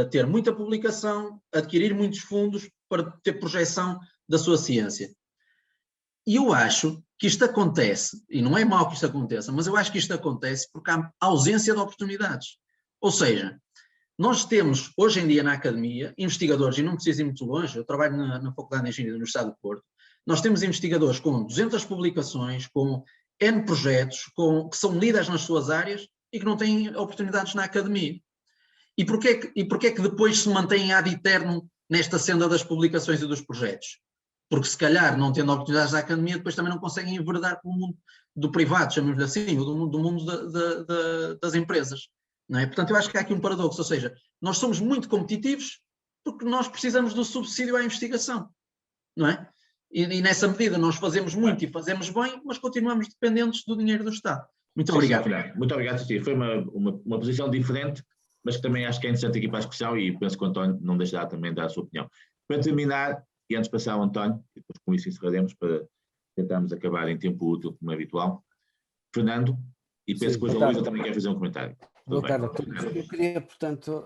ter muita publicação, adquirir muitos fundos para ter projeção da sua ciência. E eu acho que isto acontece, e não é mau que isto aconteça, mas eu acho que isto acontece porque há ausência de oportunidades. Ou seja, nós temos hoje em dia na academia investigadores, e não preciso ir muito longe, eu trabalho na Faculdade de Engenharia da Universidade do Porto, nós temos investigadores com 200 publicações, com N projetos, que são líderes nas suas áreas e que não têm oportunidades na academia. E porquê que depois se mantêm ad eternum nesta senda das publicações e dos projetos? porque se calhar não tendo oportunidades da academia, depois também não conseguem enverdar para o mundo do privado, chamemos-lhe assim, ou do mundo das empresas. Não é? Portanto, eu acho que há aqui um paradoxo, ou seja, nós somos muito competitivos porque nós precisamos do subsídio à investigação, não é? E nessa medida nós fazemos muito e fazemos bem, mas continuamos dependentes do dinheiro do Estado. Muito obrigado. Muito obrigado, Ceci. Foi uma posição diferente, mas que também acho que é interessante aqui para a discussão e penso que o António não deixará também dar a sua opinião. Para terminar, e antes de passar ao António, e depois com isso encerraremos para tentarmos acabar em tempo útil, como é habitual. Fernando, e penso que depois a Luísa também quer fazer um comentário. Boa tarde a todos. Eu queria, portanto,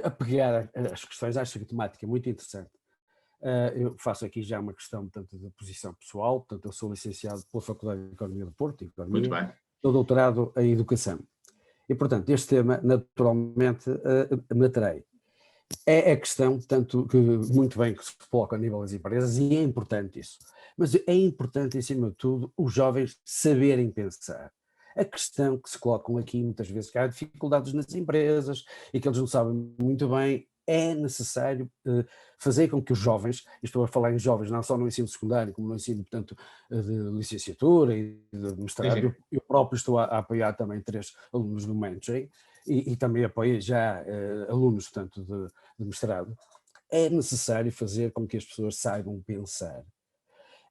apegar as questões, acho que a temática é muito interessante. Eu faço aqui já uma questão, portanto, de posição pessoal, portanto, eu sou licenciado pela Faculdade de Economia do Porto, Muito bem. Sou doutorado em Educação. E, portanto, este tema, naturalmente, me atrai. É a questão, tanto que muito bem que se coloca a nível das empresas, e é importante isso. Mas é importante, acima de tudo, os jovens saberem pensar. A questão que se colocam aqui, muitas vezes, que há dificuldades nas empresas e que eles não sabem muito bem, é necessário fazer com que os jovens, estou a falar em jovens não só no ensino secundário, como no ensino, portanto, de licenciatura e de mestrado, eu próprio estou a apoiar também 3 alunos do mentoring e também apoio já alunos, portanto, de mestrado. É necessário fazer com que as pessoas saibam pensar.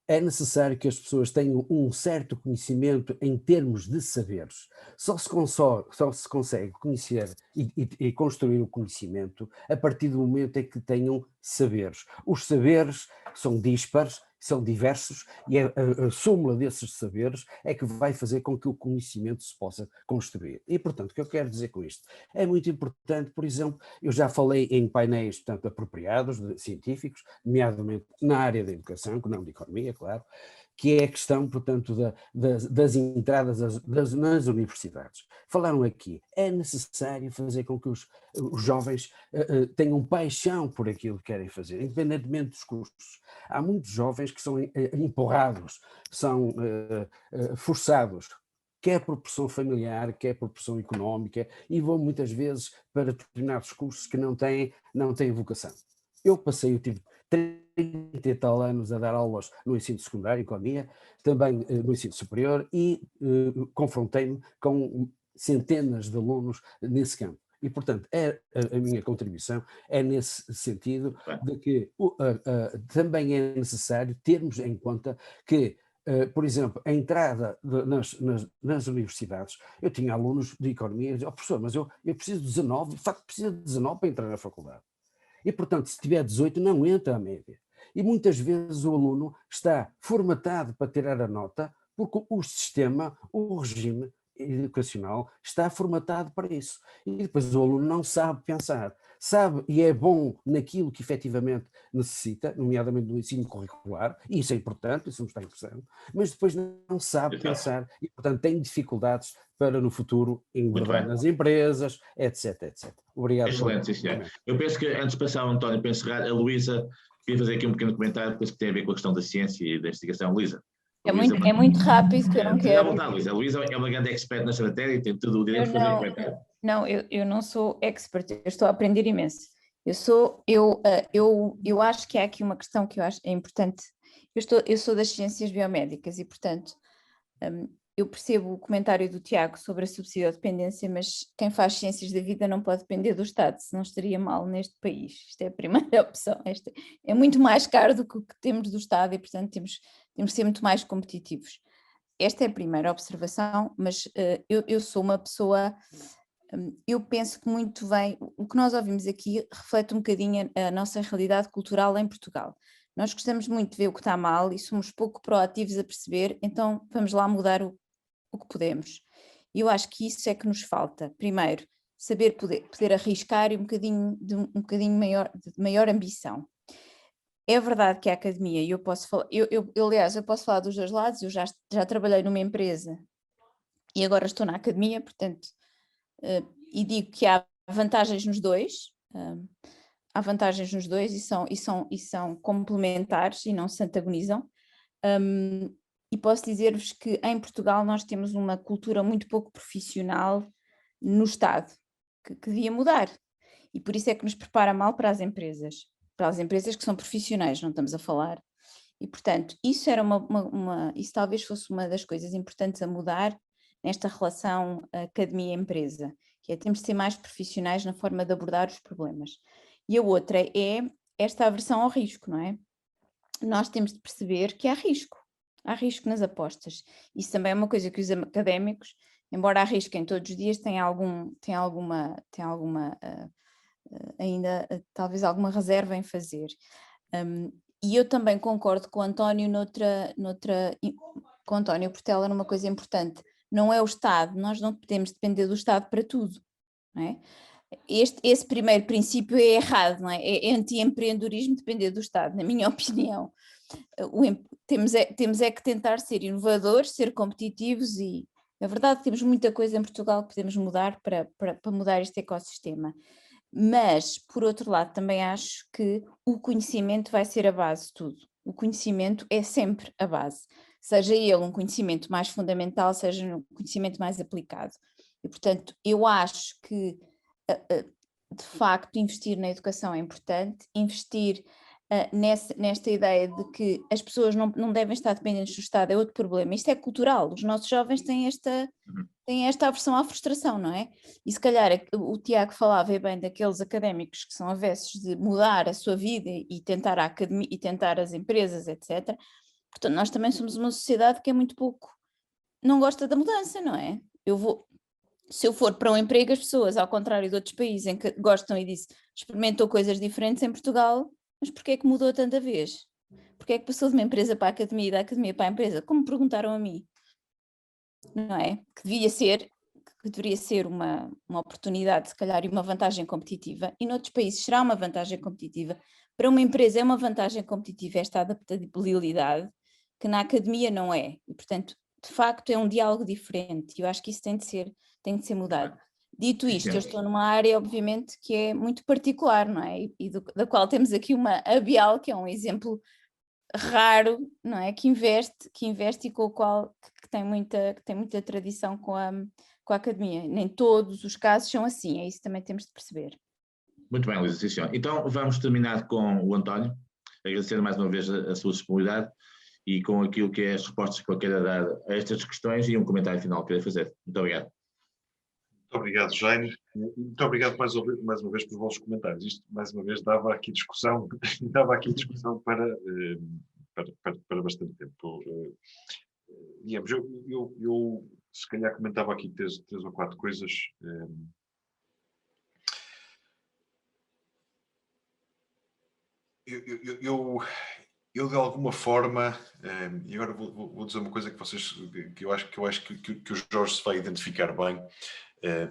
É necessário que as pessoas tenham um certo conhecimento em termos de saberes. Só se consegue conhecer e construir o conhecimento a partir do momento em que tenham saberes. Os saberes são díspares, são diversos, e a súmula desses saberes é que vai fazer com que o conhecimento se possa construir. E, portanto, o que eu quero dizer com isto? É muito importante, por exemplo, eu já falei em painéis, portanto, apropriados, científicos, nomeadamente na área da educação, que não de economia, claro, que é a questão, portanto, das entradas nas universidades. Falaram aqui, é necessário fazer com que os jovens tenham paixão por aquilo que querem fazer, independentemente dos custos. Há muitos jovens que são empurrados, são forçados, quer por pressão familiar, quer por pressão económica, e vão muitas vezes para determinados cursos que não têm vocação. Eu tive 30 e tal anos a dar aulas no ensino secundário, economia, também no ensino superior, e confrontei-me com centenas de alunos nesse campo. E, portanto, a minha contribuição é nesse sentido de que também é necessário termos em conta que, por exemplo, a entrada nas universidades, eu tinha alunos de economia e diziam, professor, mas eu preciso de 19, de facto preciso de 19 para entrar na faculdade. E, portanto, se tiver 18, não entra à média. E muitas vezes o aluno está formatado para tirar a nota porque o sistema, o regime educacional está formatado para isso. E depois o aluno não sabe pensar. Sabe e é bom naquilo que efetivamente necessita, nomeadamente no ensino curricular, e isso é importante, isso não está interessante, mas depois não sabe pensar e, portanto, tem dificuldades para no futuro envolver nas empresas, etc, etc. Obrigado. Excelente, sim, senhor. Eu penso que, antes de passar ao António para encerrar, a Luísa queria fazer aqui um pequeno comentário, depois que tem a ver com a questão da ciência e da investigação. Luísa. É muito rápido, que eu não quero. A Luísa é uma grande expert nesta matéria e tem todo o direito de fazer um comentário. Não, eu não sou expert, eu estou a aprender imenso. Eu acho que há aqui uma questão que eu acho é importante. Eu sou das ciências biomédicas e, portanto, eu percebo o comentário do Tiago sobre a subsidiodependência, mas quem faz ciências da vida não pode depender do Estado, senão estaria mal neste país. Isto é a primeira opção. Esta é muito mais caro do que o que temos do Estado e, portanto, temos de ser muito mais competitivos. Esta é a primeira observação, mas eu sou uma pessoa... Eu penso que muito bem, o que nós ouvimos aqui reflete um bocadinho a nossa realidade cultural em Portugal. Nós gostamos muito de ver o que está mal e somos pouco proativos a perceber, então vamos lá mudar o que podemos. E eu acho que isso é que nos falta. Primeiro, saber poder arriscar e um bocadinho maior ambição. É verdade que a academia, e eu posso falar, aliás, eu posso falar dos dois lados, eu já trabalhei numa empresa e agora estou na academia, portanto, e digo que há vantagens nos dois, e são complementares e não se antagonizam. E posso dizer-vos que em Portugal nós temos uma cultura muito pouco profissional no Estado, que devia mudar, e por isso é que nos prepara mal para as empresas. para as empresas que são profissionais, não estamos a falar. E, portanto, isso era isso talvez fosse uma das coisas importantes a mudar nesta relação academia-empresa, que é temos de ser mais profissionais na forma de abordar os problemas. E a outra é esta aversão ao risco, não é? Nós temos de perceber que há risco nas apostas. Isso também é uma coisa que os académicos, embora arrisquem todos os dias, têm alguma ainda talvez alguma reserva em fazer. E eu também concordo com o António com o António Portela numa coisa importante. Não é o Estado, nós não podemos depender do Estado para tudo, não é? Esse primeiro princípio é errado, não é? É anti-empreendedorismo depender do Estado, na minha opinião. Temos que tentar ser inovadores, ser competitivos e é verdade que temos muita coisa em Portugal que podemos mudar para mudar este ecossistema. Mas, por outro lado, também acho que o conhecimento vai ser a base de tudo. O conhecimento é sempre a base. Seja ele um conhecimento mais fundamental, seja um conhecimento mais aplicado. E, portanto, eu acho que, de facto, investir na educação é importante, investir nesta ideia de que as pessoas não devem estar dependentes do Estado é outro problema. Isto é cultural, os nossos jovens têm esta aversão à frustração, não é? E se calhar o Tiago falava bem daqueles académicos que são avessos de mudar a sua vida e tentar a academia e tentar as empresas, etc. Portanto, nós também somos uma sociedade que é muito pouco, não gosta da mudança, não é? Se eu for para um emprego, as pessoas, ao contrário de outros países em que gostam e experimentam coisas diferentes, em Portugal, mas porquê é que mudou tanta vez? Porquê é que passou de uma empresa para a academia e da academia para a empresa? Como me perguntaram a mim, não é? Que deveria ser uma oportunidade, se calhar, e uma vantagem competitiva, e noutros países será uma vantagem competitiva. Para uma empresa é uma vantagem competitiva esta adaptabilidade, que na academia não é. E, portanto, de facto, é um diálogo diferente, e eu acho que isso tem de ser mudado. Dito isto, eu estou numa área, obviamente, que é muito particular, não é? E da qual temos aqui uma Abial, que é um exemplo raro, não é? Que investe e com o qual que tem muita tradição com a academia. Nem todos os casos são assim, é isso que também temos de perceber. Muito bem, Luísa, sim, senhor. Então vamos terminar com o António, agradecer mais uma vez a sua disponibilidade e com aquilo que é as respostas que eu quero dar a estas questões e um comentário final que queria fazer. Muito obrigado. Muito obrigado, Jaime. Muito obrigado mais uma vez pelos vossos comentários. Isto, mais uma vez, dava aqui discussão para bastante tempo. Digamos, eu se calhar comentava aqui três ou quatro coisas. Eu de alguma forma, e agora vou dizer uma coisa que eu acho que o Jorge se vai identificar bem,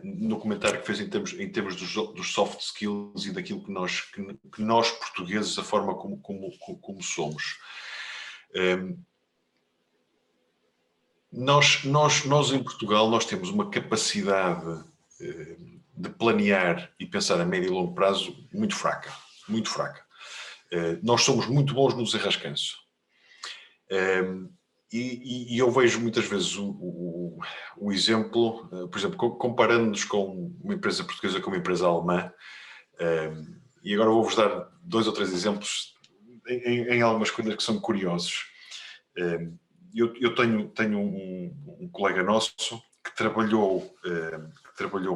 no comentário que fez em termos dos soft skills e daquilo que nós portugueses, a forma como somos. Nós em Portugal, nós temos uma capacidade de planear e pensar a médio e longo prazo muito fraca, muito fraca. Nós somos muito bons no desenrascanço. E eu vejo muitas vezes o exemplo, por exemplo, comparando-nos com uma empresa portuguesa com uma empresa alemã, e agora vou-vos dar 2 ou 3 exemplos em algumas coisas que são curiosos. Eu tenho um colega nosso que trabalhou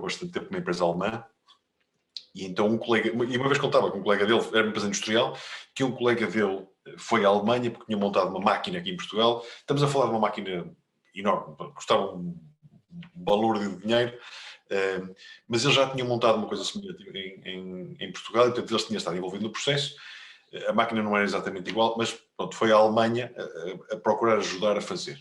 bastante tempo numa empresa alemã, e então uma vez contava com um colega dele, era uma empresa industrial, que um colega dele foi à Alemanha porque tinha montado uma máquina aqui em Portugal. Estamos a falar de uma máquina enorme, custava um valor de dinheiro, mas eles já tinham montado uma coisa semelhante em Portugal, e portanto eles tinham estado envolvidos no processo. A máquina não era exatamente igual, mas pronto, foi à Alemanha a procurar ajudar a fazer.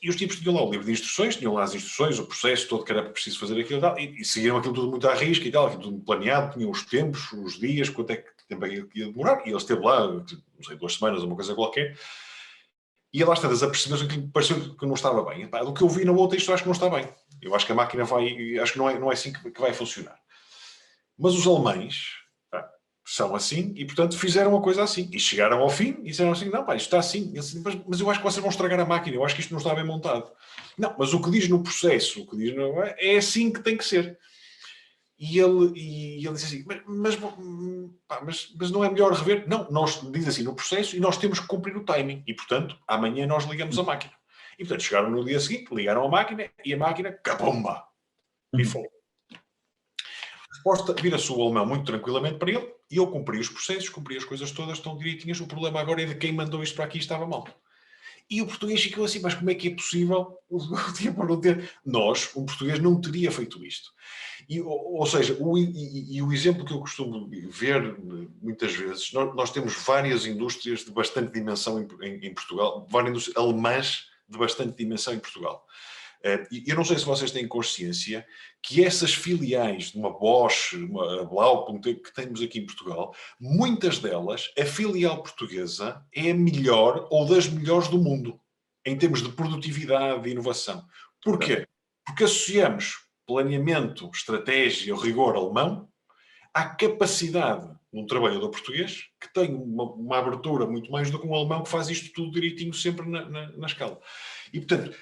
E os tipos tinham lá o livro de instruções, tinham lá as instruções, o processo todo que era preciso fazer aquilo e tal, e seguiram aquilo tudo muito à risca e tal, aquilo tudo planeado, tinham os tempos, os dias, quanto é que tempo ia demorar, e ele esteve lá, não sei, 2 semanas, uma coisa qualquer, e lá está, apercebeu-se que pareceu que não estava bem. Do que eu vi na outra, isto acho que não está bem. Eu acho que a máquina acho que não é assim que vai funcionar. Mas os alemães são assim e, portanto, fizeram uma coisa assim. E chegaram ao fim e disseram assim, não, isto está assim. Mas eu acho que vocês vão estragar a máquina, eu acho que isto não está bem montado. Não, mas o que diz no processo, é assim que tem que ser. E ele disse assim, mas não é melhor rever? Não, nós diz assim no processo e nós temos que cumprir o timing. E, portanto, amanhã nós ligamos a máquina. E, portanto, chegaram no dia seguinte, ligaram a máquina e a máquina, capomba, pifou. A resposta vira-se o alemão muito tranquilamente para ele e eu cumpri os processos, cumpri as coisas todas tão direitinhas. O problema agora é de quem mandou isto para aqui estava mal. E o português ficou assim, mas como é que é possível nós, um português, não teria feito isto? Ou seja, o exemplo que eu costumo ver muitas vezes, nós temos várias indústrias de bastante dimensão em Portugal, várias indústrias alemãs de bastante dimensão em Portugal. E eu não sei se vocês têm consciência que essas filiais de uma Bosch, uma Blau, que temos aqui em Portugal, muitas delas, a filial portuguesa é a melhor ou das melhores do mundo, em termos de produtividade e inovação. Porquê? Porque associamos planeamento, estratégia, rigor alemão à capacidade de um trabalhador português que tem uma abertura muito mais do que um alemão que faz isto tudo direitinho sempre na escala. E, portanto,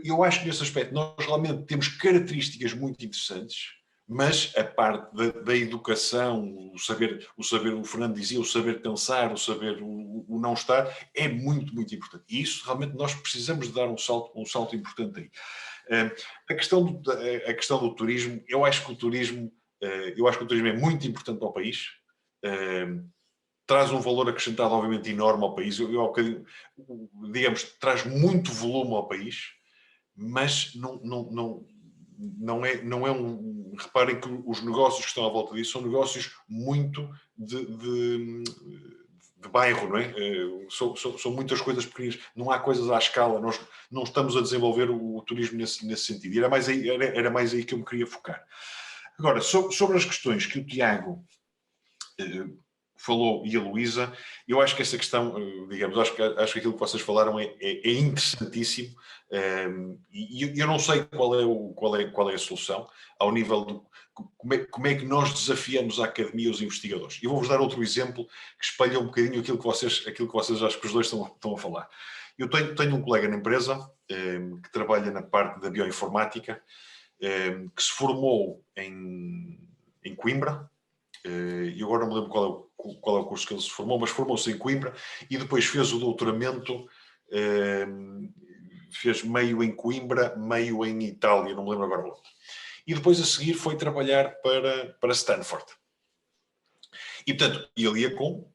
eu acho que nesse aspecto nós realmente temos características muito interessantes, mas a parte da educação, o saber, o Fernando dizia, o saber pensar, o saber o não estar, é muito, muito importante. E isso realmente nós precisamos de dar um salto importante aí. A questão do turismo, eu acho que o turismo é muito importante ao país. Traz um valor acrescentado, obviamente, enorme ao país. Digamos, traz muito volume ao país, mas não é um... Reparem que os negócios que estão à volta disso são negócios muito de bairro, não é? São muitas coisas pequenas, não há coisas à escala, nós não estamos a desenvolver o turismo nesse sentido. E era mais aí que eu me queria focar. Agora, sobre as questões que o Tiago falou e a Luísa, eu acho que essa questão, digamos, acho que aquilo que vocês falaram é interessantíssimo, e eu não sei qual é a solução ao nível do como é que nós desafiamos a academia e os investigadores. Eu vou-vos dar outro exemplo que espelha um bocadinho aquilo que vocês acho que os dois estão a falar. Eu tenho um colega na empresa que trabalha na parte da bioinformática, que se formou em Coimbra, e agora não me lembro qual é o curso que ele se formou, mas formou-se em Coimbra e depois fez o doutoramento, fez meio em Coimbra, meio em Itália, não me lembro agora onde. E depois a seguir foi trabalhar para Stanford. E, portanto, ele ia com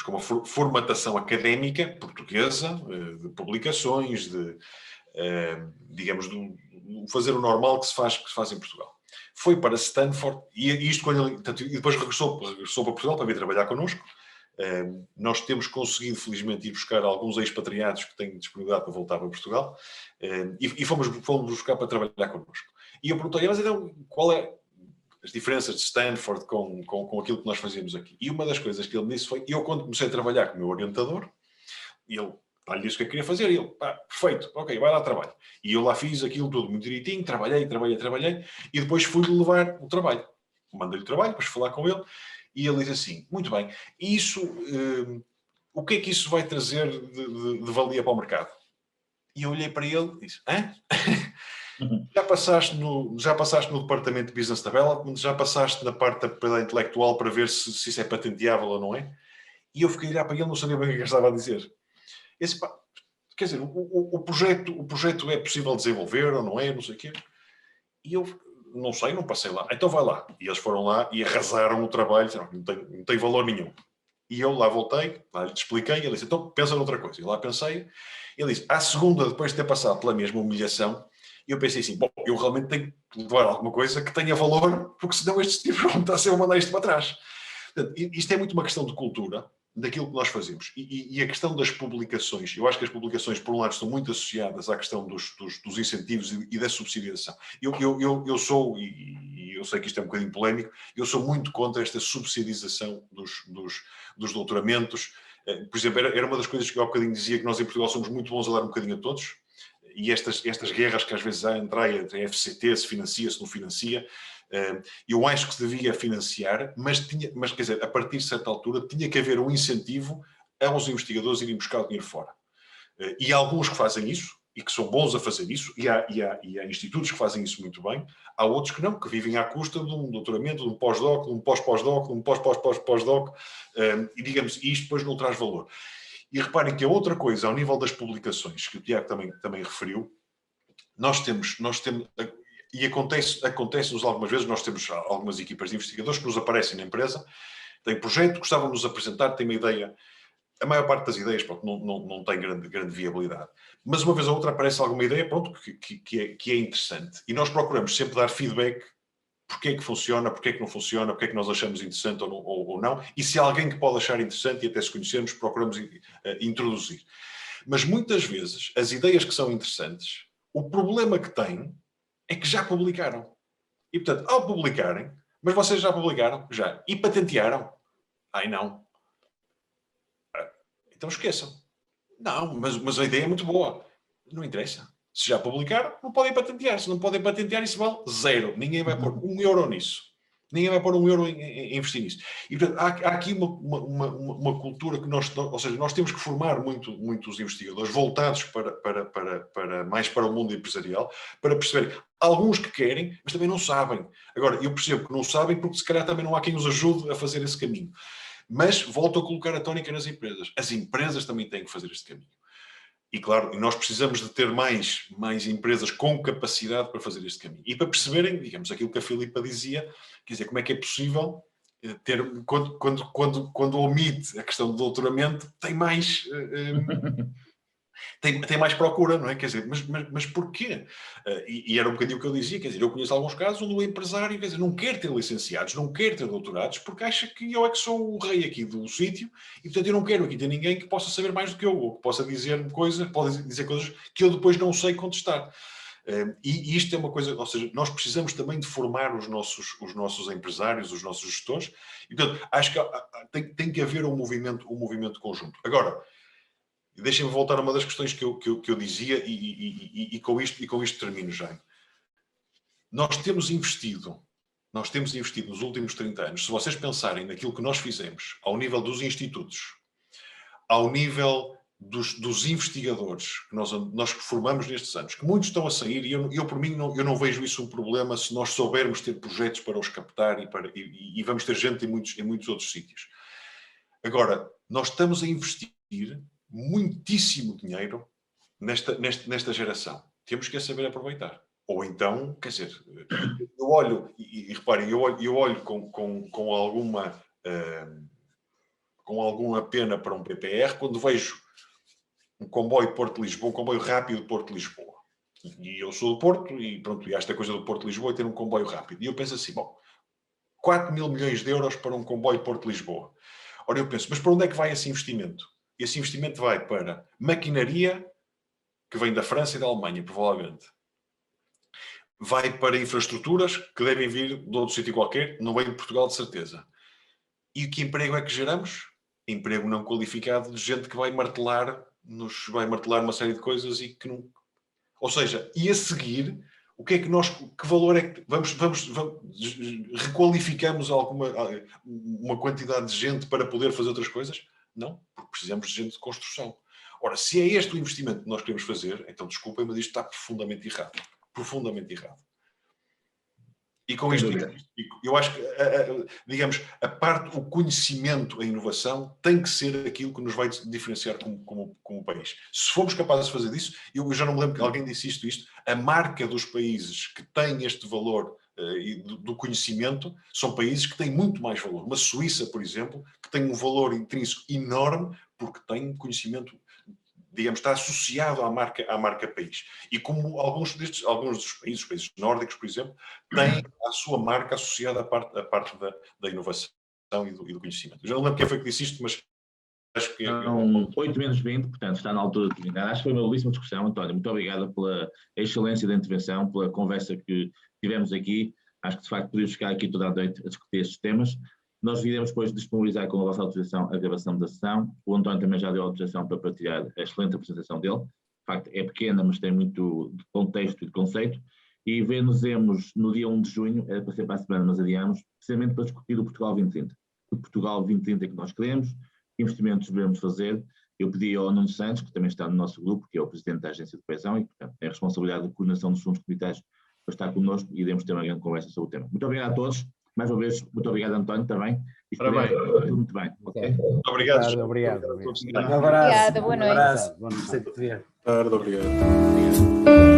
uma formatação académica portuguesa, de publicações, digamos, fazer o normal que se faz em Portugal. Foi para Stanford e isto quando ele, portanto, e depois regressou para Portugal para vir trabalhar connosco. Nós temos conseguido, felizmente, ir buscar alguns expatriados que têm disponibilidade para voltar para Portugal, e fomos buscar para trabalhar connosco. E eu perguntei, mas então, qual é as diferenças de Stanford com aquilo que nós fazíamos aqui? E uma das coisas que ele me disse foi, eu quando comecei a trabalhar com o meu orientador, ele lhe disse o que eu queria fazer, e ele, perfeito, ok, vai lá trabalho. E eu lá fiz aquilo tudo muito direitinho, trabalhei, e depois fui-lhe levar o trabalho. Mandei-lhe o trabalho, depois fui falar com ele, e ele disse assim, muito bem, isso, o que é que isso vai trazer de valia para o mercado? E eu olhei para ele e disse, hã? Já passaste no departamento de Business Development, já passaste na parte da propriedade intelectual para ver se isso é patenteável ou não é? E eu fiquei a olhar para ele, não sabia bem o que ele estava a dizer. Esse, quer dizer, o projeto é possível desenvolver ou não é, não sei o quê. E eu não sei, não passei lá. Então vai lá. E eles foram lá e arrasaram o trabalho, não tem valor nenhum. E eu lá voltei, lá lhe expliquei, ele disse, então pensa noutra coisa. E lá pensei, ele disse, à segunda, depois de ter passado pela mesma humilhação, eu pensei assim, bom, eu realmente tenho que levar alguma coisa que tenha valor, porque senão este tipo vão estar a mandar isto para trás. Portanto, isto é muito uma questão de cultura, daquilo que nós fazemos. E a questão das publicações, eu acho que as publicações, por um lado, estão muito associadas à questão dos incentivos e da subsidiação. Eu sou, e eu sei que isto é um bocadinho polémico, eu sou muito contra esta subsidização dos doutoramentos. Por exemplo, era uma das coisas que eu há bocadinho dizia, que nós em Portugal somos muito bons a dar um bocadinho a todos, e estas guerras que às vezes há entre a FCT, se financia, se não financia, eu acho que se devia financiar, mas quer dizer, a partir de certa altura tinha que haver um incentivo aos investigadores irem buscar o dinheiro fora. E há alguns que fazem isso, e que são bons a fazer isso, e há institutos que fazem isso muito bem, há outros que não, que vivem à custa de um doutoramento, de um pós-doc, de um pós-pós-doc, de um pós-pós-pós-doc, e digamos, isto depois não traz valor. E reparem que a outra coisa, ao nível das publicações, que o Tiago também referiu, nós temos e acontece-nos algumas vezes, nós temos algumas equipas de investigadores que nos aparecem na empresa, têm projeto, gostavam de nos apresentar, têm uma ideia. A maior parte das ideias, pronto, não tem grande viabilidade. Mas uma vez ou outra aparece alguma ideia, pronto, que é interessante. E nós procuramos sempre dar feedback, porque é que funciona, porque é que não funciona, porque é que nós achamos interessante ou não. E se há alguém que pode achar interessante, e até se conhecermos, procuramos introduzir. Mas muitas vezes, as ideias que são interessantes, o problema que têm é que já publicaram. E, portanto, ao publicarem, mas vocês já publicaram? Já. E patentearam? Ai, não. Então esqueçam. Não, mas a ideia é muito boa. Não interessa. Se já publicaram, não podem patentear. Se não podem patentear, isso vale zero. Ninguém vai pôr €1 nisso. Ninguém vai pôr €1 em investir nisso. E, portanto, há aqui uma cultura que ou seja, nós temos que formar muitos investigadores voltados mais para o mundo empresarial, para perceber alguns que querem, mas também não sabem. Agora, eu percebo que não sabem porque se calhar também não há quem os ajude a fazer esse caminho. Mas volto a colocar a tónica nas empresas. As empresas também têm que fazer este caminho. E claro, nós precisamos de ter mais empresas com capacidade para fazer este caminho. E para perceberem, digamos, aquilo que a Filipa dizia, quer dizer, como é que é possível ter, quando omite a questão do doutoramento, tem mais... Tem mais procura, não é? Quer dizer, mas porquê? E era um bocadinho o que eu dizia, quer dizer, eu conheço alguns casos onde o empresário, quer dizer, não quer ter licenciados, não quer ter doutorados, porque acha que eu é que sou o rei aqui do sítio e, portanto, eu não quero aqui ter ninguém que possa saber mais do que eu, ou que possa dizer coisas que eu depois não sei contestar. E isto é uma coisa, ou seja, nós precisamos também de formar os nossos empresários, os nossos gestores, e, portanto, acho que tem que haver um movimento conjunto. Agora, deixem-me voltar a uma das questões que eu dizia e com isto termino já. Nós temos investido nos últimos 30 anos, se vocês pensarem naquilo que nós fizemos ao nível dos institutos, ao nível dos investigadores que nós formamos nestes anos, que muitos estão a sair, e eu por mim, eu não vejo isso um problema se nós soubermos ter projetos para os captar e vamos ter gente em muitos outros sítios. Agora, nós estamos a investir muitíssimo dinheiro nesta geração. Temos que saber aproveitar. Ou então, quer dizer, eu olho, e reparem, eu olho com alguma pena para um PPR quando vejo um comboio Porto-Lisboa, um comboio rápido Porto-Lisboa. E eu sou do Porto, e pronto, e esta coisa do Porto-Lisboa é ter um comboio rápido. E eu penso assim, bom, 4 mil milhões de euros para um comboio Porto-Lisboa. Ora, eu penso, mas para onde é que vai esse investimento? Esse investimento vai para maquinaria, que vem da França e da Alemanha, provavelmente. Vai para infraestruturas, que devem vir de outro sítio qualquer, não vem de Portugal, de certeza. E que emprego é que geramos? Emprego não qualificado de gente que vai martelar uma série de coisas e que não... Ou seja, e a seguir, o que é que que valor é que... Vamos requalificamos uma quantidade de gente para poder fazer outras coisas? Não, porque precisamos de gente de construção. Ora, se é este o investimento que nós queremos fazer, então desculpem, mas isto está profundamente errado. Profundamente errado. E com isto, eu acho que, digamos, o conhecimento, a inovação, tem que ser aquilo que nos vai diferenciar como país. Se formos capazes de fazer isso, eu já não me lembro que alguém disse isto, a marca dos países que têm este valor do conhecimento são países que têm muito mais valor. Uma Suíça, por exemplo, que tem um valor intrínseco enorme porque tem conhecimento, digamos, está associado à marca país. E como alguns dos países, os países nórdicos, por exemplo, têm a sua marca associada à parte da inovação e do conhecimento. Eu já não lembro quem foi que disse isto, mas acho que... 8 menos 20, portanto, está na altura de terminar. Acho que foi uma belíssima discussão, António. Muito obrigado pela excelência da intervenção, pela conversa que tivemos aqui. Acho que, de facto, podíamos ficar aqui toda a noite a discutir estes temas. Nós iremos depois disponibilizar com a vossa autorização a gravação da sessão. O António também já deu autorização para partilhar a excelente apresentação dele. De facto, é pequena, mas tem muito de contexto e de conceito. E nos no dia 1 de junho, era para ser para a semana, mas adiamos, precisamente para discutir o Portugal 2030. O Portugal 2030 que nós queremos, que investimentos devemos fazer eu pedi ao Nuno Santos, que também está no nosso grupo, que é o presidente da Agência de Coesão e, portanto, tem a responsabilidade de coordenação dos fundos comunitários para estar connosco e iremos ter uma grande conversa sobre o tema. Muito obrigado a todos. Mais uma vez, muito obrigado, António, também. Parabéns. Tudo muito bem. Okay? Muito obrigado. Obrigado. a todos. Um abraço. Obrigada, boa noite. Boa noite. Obrigado.